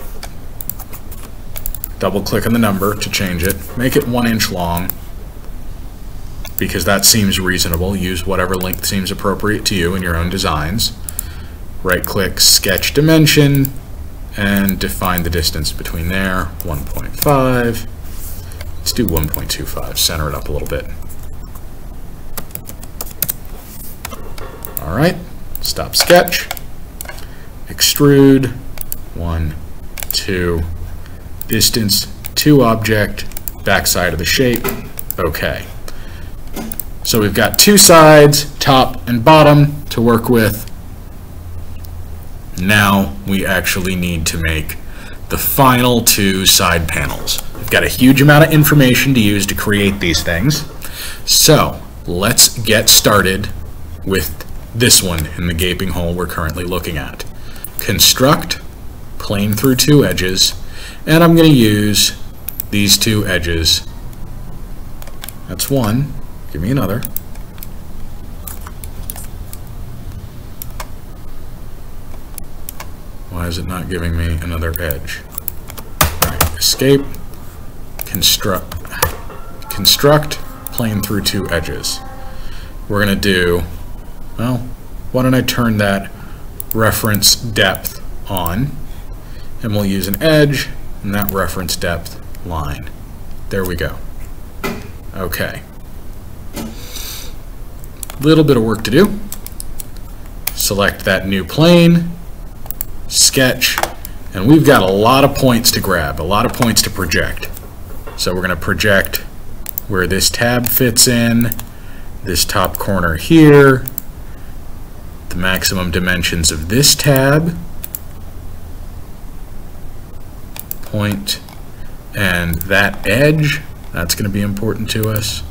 Double click on the number to change it. Make it 1 inch long, because that seems reasonable. Use whatever length seems appropriate to you in your own designs. Right click, sketch dimension, and define the distance between there. 1.5. Let's do 1.25. Center it up a little bit. All right, stop sketch. Extrude, 1, 2, distance to object, backside of the shape, okay. So we've got 2 sides, top and bottom, to work with. Now we actually need to make the final 2 side panels. We've got a huge amount of information to use to create these things. So let's get started with this one in the gaping hole we're currently looking at. Construct, plane through 2 edges, and I'm going to use these 2 edges. That's one. Give me another. Why is it not giving me another edge? All right, escape, construct, plane through 2 edges. We're going to do, well, why don't I turn that reference depth on, and we'll use an edge and that reference depth line. There we go. Okay. Little bit of work to do. Select that new plane, sketch, and we've got a lot of points to grab, a lot of points to project. So we're going to project where this tab fits in, this top corner here, the maximum dimensions of this tab, point, and that edge, that's going to be important to us.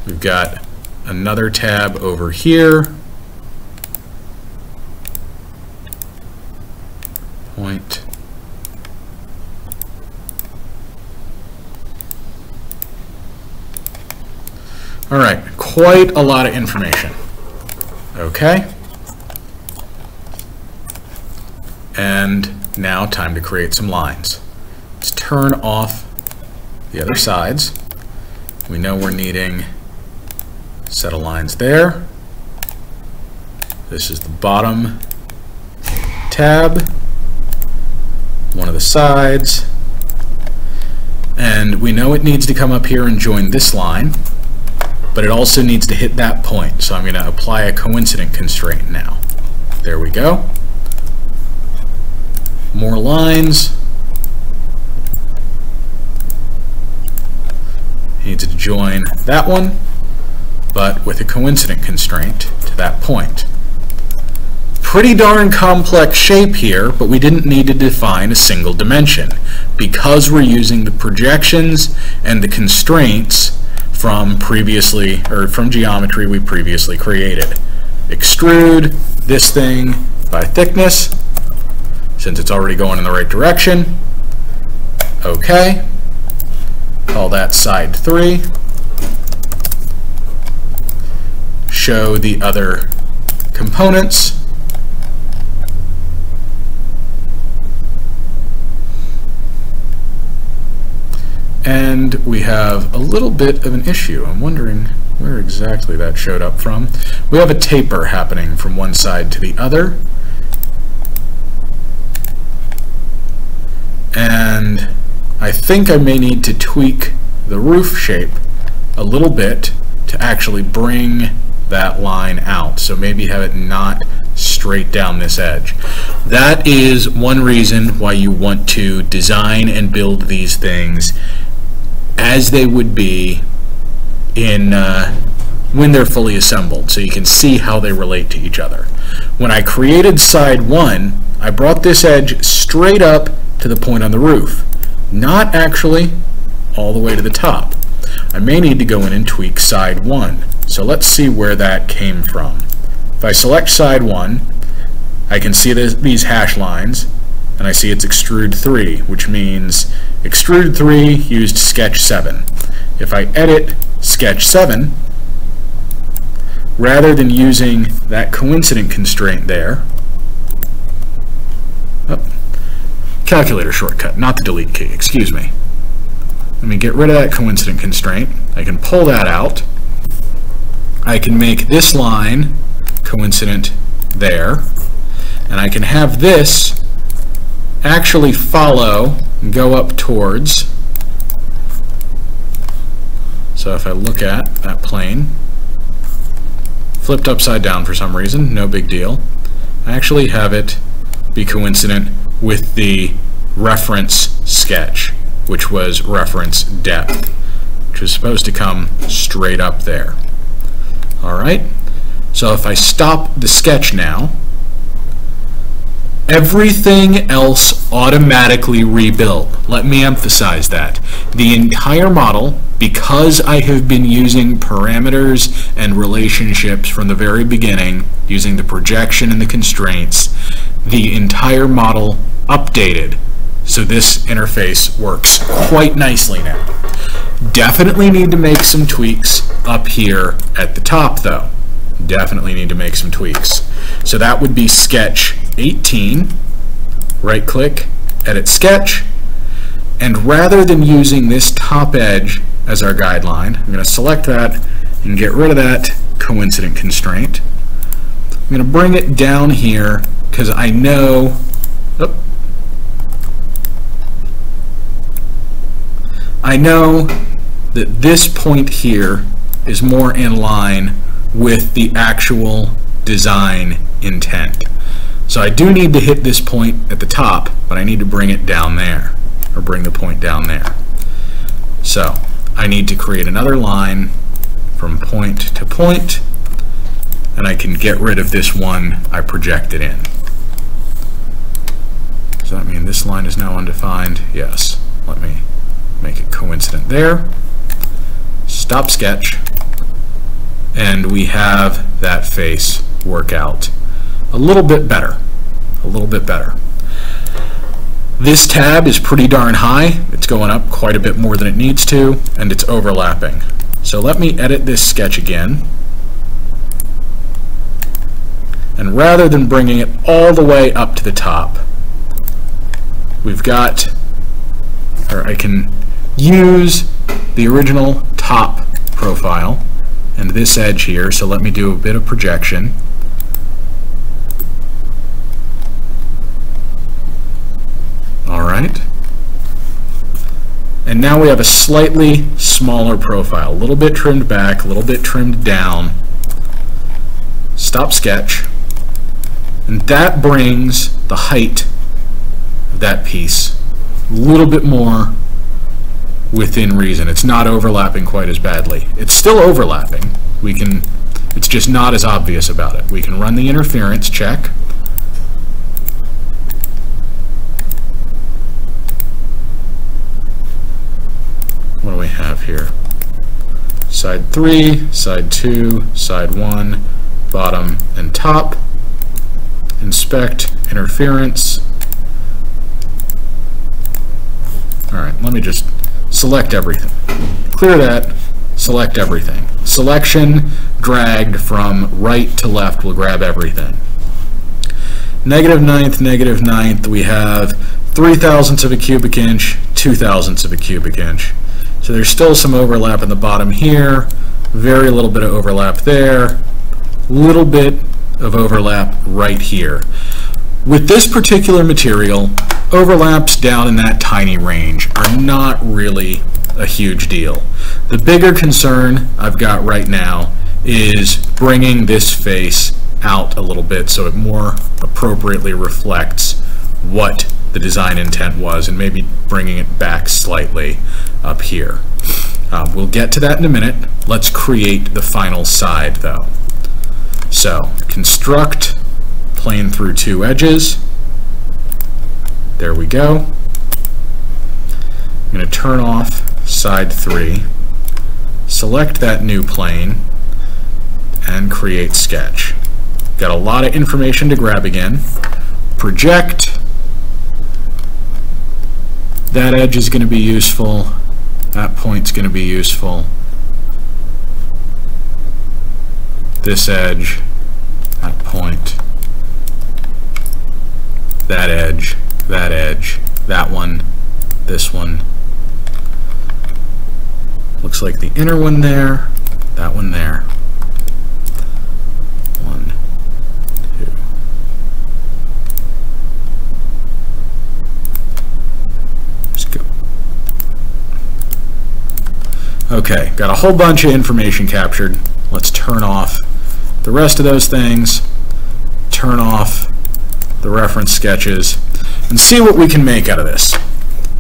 We've got another tab over here, point, all right, quite a lot of information. Okay, and now time to create some lines. Let's turn off the other sides. We know we're needing a set of lines there. This is the bottom tab, one of the sides, and we know it needs to come up here and join this line, but it also needs to hit that point. So I'm going to apply a coincident constraint now. There we go. More lines. Needs to join that one, but with a coincident constraint to that point. Pretty darn complex shape here, but we didn't need to define a single dimension because we're using the projections and the constraints from geometry we previously created. Extrude this thing by thickness, since it's already going in the right direction. Okay. Call that side 3. Show the other components. And we have a little bit of an issue. I'm wondering where exactly that showed up from. We have a taper happening from one side to the other. And I think I may need to tweak the roof shape a little bit to actually bring that line out. So maybe have it not straight down this edge. That is one reason why you want to design and build these things as they would be in when they're fully assembled, so you can see how they relate to each other. When I created side 1, I brought this edge straight up to the point on the roof, not actually all the way to the top. I may need to go in and tweak side 1. So let's see where that came from. If I select side 1, I can see these hash lines, and I see it's extrude 3, which means extrude 3 used sketch 7. If I edit sketch 7, rather than using that coincident constraint there, calculator shortcut, not the delete key, excuse me. Let me get rid of that coincident constraint. I can pull that out. I can make this line coincident there, and I can have this actually follow and go up towards. So if I look at that plane, flipped upside down for some reason, no big deal. I actually have it be coincident with the reference sketch, which was reference depth, which was supposed to come straight up there. Alright, so if I stop the sketch now, everything else automatically rebuilt. Let me emphasize that. The entire model, because I have been using parameters and relationships from the very beginning, using the projection and the constraints, the entire model updated. So this interface works quite nicely now. Definitely need to make some tweaks up here at the top though. Definitely need to make some tweaks. So that would be sketch 18, right click, edit sketch, and rather than using this top edge as our guideline, I'm going to select that and get rid of that coincident constraint. I'm going to bring it down here because I know, that this point here is more in line with the actual design intent. So I do need to hit this point at the top, but I need to bring it down there, or bring the point down there. So I need to create another line from point to point, and I can get rid of this one I projected in. Does that mean this line is now undefined? Yes. Let me make it coincident there. Stop sketch, and we have that face work out a little bit better. A little bit better. This tab is pretty darn high. It's going up quite a bit more than it needs to, and it's overlapping. So let me edit this sketch again. And rather than bringing it all the way up to the top, we've got, or I can use the original top profile and this edge here, so let me do a bit of projection. Alright. And now we have a slightly smaller profile, a little bit trimmed back, a little bit trimmed down. Stop sketch. And that brings the height of that piece a little bit more within reason. It's not overlapping quite as badly. It's still overlapping. It's just not as obvious about it. We can run the interference check. What do we have here? Side 3, side 2, side 1, bottom and top. Inspect interference. Alright, let me just select everything. Clear that, select everything. Selection dragged from right to left will grab everything. Negative ninth, we have 3/1000ths of a cubic inch, 2/1000ths of a cubic inch. So there's still some overlap in the bottom here, very little bit of overlap there, little bit of overlap right here. With this particular material, overlaps down in that tiny range are not really a huge deal. The bigger concern I've got right now is bringing this face out a little bit so it more appropriately reflects what the design intent was, and maybe bringing it back slightly up here. We'll get to that in a minute. Let's create the final side though. So construct plane through two edges. There we go. I'm going to turn off side 3, select that new plane, and create sketch. Got a lot of information to grab again. Project. That edge is going to be useful. That point's going to be useful. This edge, that point, that edge, that one, this one. Looks like the inner one there, that one there. 1, 2. Let's go. Okay, got a whole bunch of information captured. Let's turn off the rest of those things, turn off the reference sketches, and see what we can make out of this.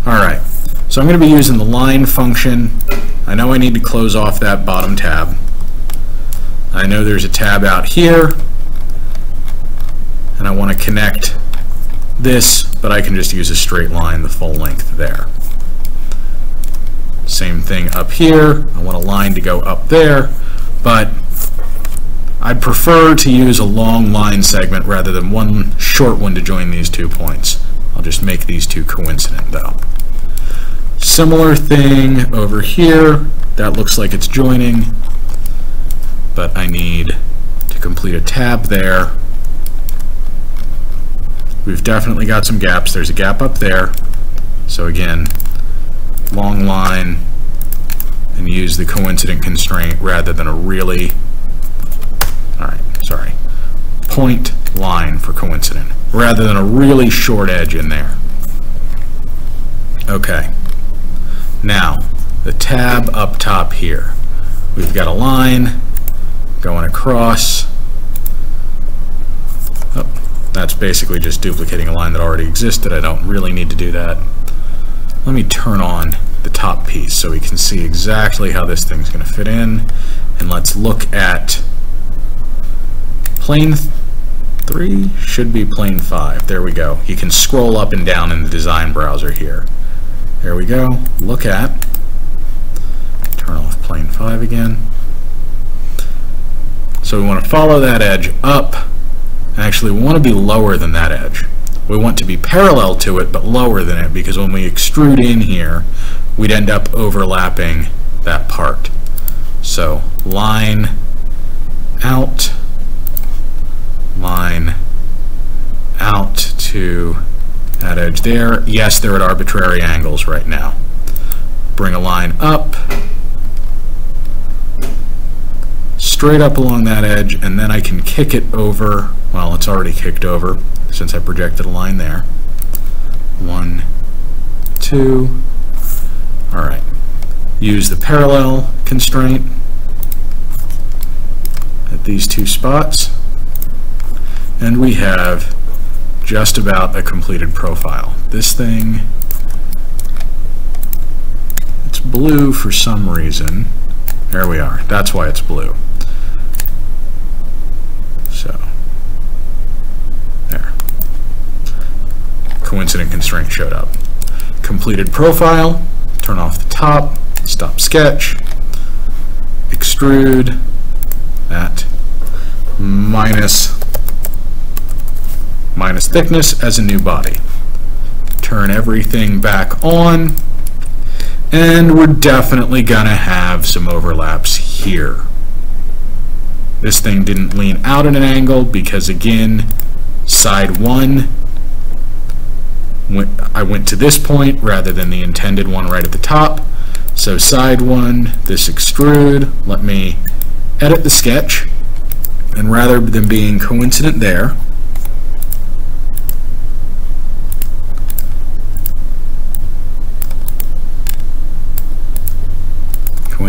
Alright, so I'm going to be using the line function. I know I need to close off that bottom tab. I know there's a tab out here, and I want to connect this, but I can just use a straight line the full length there. Same thing up here. I want a line to go up there, but I'd prefer to use a long line segment rather than one short one to join these 2 points. I'll just make these two coincident though. Similar thing over here. That looks like it's joining, but I need to complete a tab there. We've definitely got some gaps. There's a gap up there. So again, long line, and use the coincident constraint rather than a really, point line for coincident, rather than a really short edge in there. Okay, now the tab up top here. We've got a line going across. Oh, that's basically just duplicating a line that already existed. I don't really need to do that. Let me turn on the top piece so we can see exactly how this thing's going to fit in. And let's look at plane 3, should be plane 5. There we go. You can scroll up and down in the design browser here. There we go. Look at. Turn off plane 5 again. So we want to follow that edge up. Actually, we want to be lower than that edge. We want to be parallel to it, but lower than it, because when we extrude in here, we'd end up overlapping that part. So line out, line out to that edge there. Yes, they're at arbitrary angles right now. Bring a line up, straight up along that edge, and then I can kick it over. Well, it's already kicked over since I projected a line there. 1, 2. All right. Use the parallel constraint at these 2 spots, and we have just about a completed profile. This thing, it's blue for some reason. There we are. That's why it's blue. So, there. Coincident constraint showed up. Completed profile. Turn off the top. Stop sketch. Extrude. That. Minus thickness as a new body. Turn everything back on, and we're definitely gonna have some overlaps here. This thing didn't lean out at an angle because, again, side 1, I went to this point rather than the intended one right at the top. So side 1, this extrude, let me edit the sketch, and rather than being coincident there,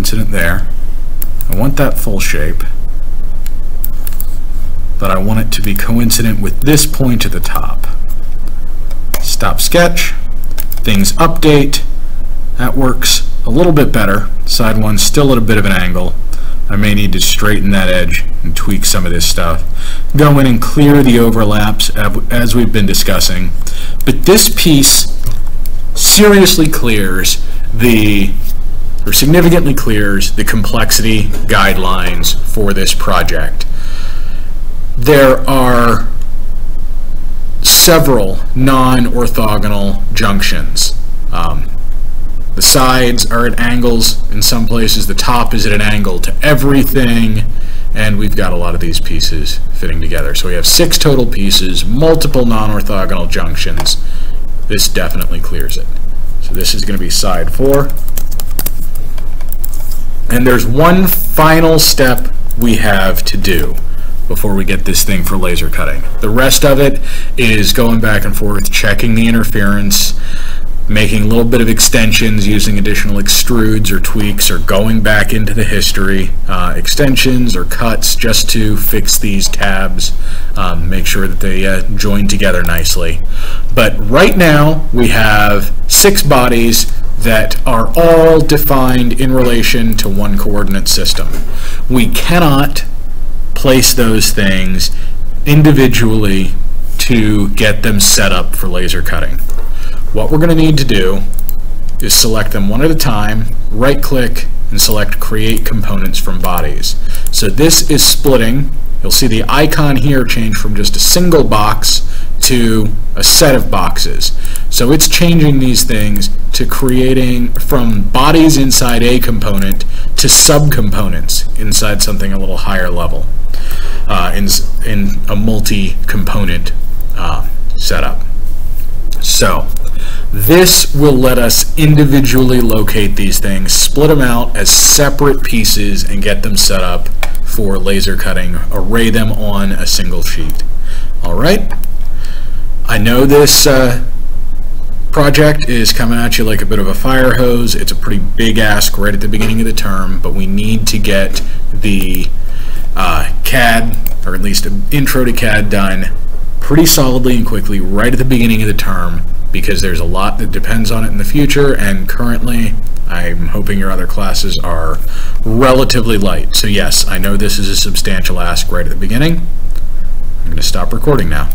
coincident there. I want that full shape, but I want it to be coincident with this point at the top. Stop sketch, things update. That works a little bit better. Side one's still at a bit of an angle. I may need to straighten that edge and tweak some of this stuff. Go in and clear the overlaps as we've been discussing. But this piece seriously clears significantly clears the complexity guidelines for this project. There are several non-orthogonal junctions. The sides are at angles in some places, the top is at an angle to everything, and we've got a lot of these pieces fitting together. So we have 6 total pieces, multiple non-orthogonal junctions. This definitely clears it. So this is going to be side 4. And there's one final step we have to do before we get this thing for laser cutting. The rest of it is going back and forth, checking the interference, making a little bit of extensions using additional extrudes or tweaks, or going back into the history, extensions or cuts just to fix these tabs, make sure that they join together nicely. But right now we have 6 bodies that are all defined in relation to one coordinate system. We cannot place those things individually to get them set up for laser cutting. What we're going to need to do is select them one at a time, right-click, and select Create Components from Bodies. So this is splitting. You'll see the icon here change from just a single box to a set of boxes. So it's changing these things to creating from bodies inside a component to subcomponents inside something a little higher level in a multi-component setup. So this will let us individually locate these things, split them out as separate pieces, and get them set up for laser cutting, array them on a single sheet. All right, I know this project is coming at you like a bit of a fire hose. It's a pretty big ask right at the beginning of the term, but we need to get the CAD, or at least an intro to CAD, done pretty solidly and quickly right at the beginning of the term, because there's a lot that depends on it in the future, and currently I'm hoping your other classes are relatively light. So yes, I know this is a substantial ask right at the beginning. I'm going to stop recording now.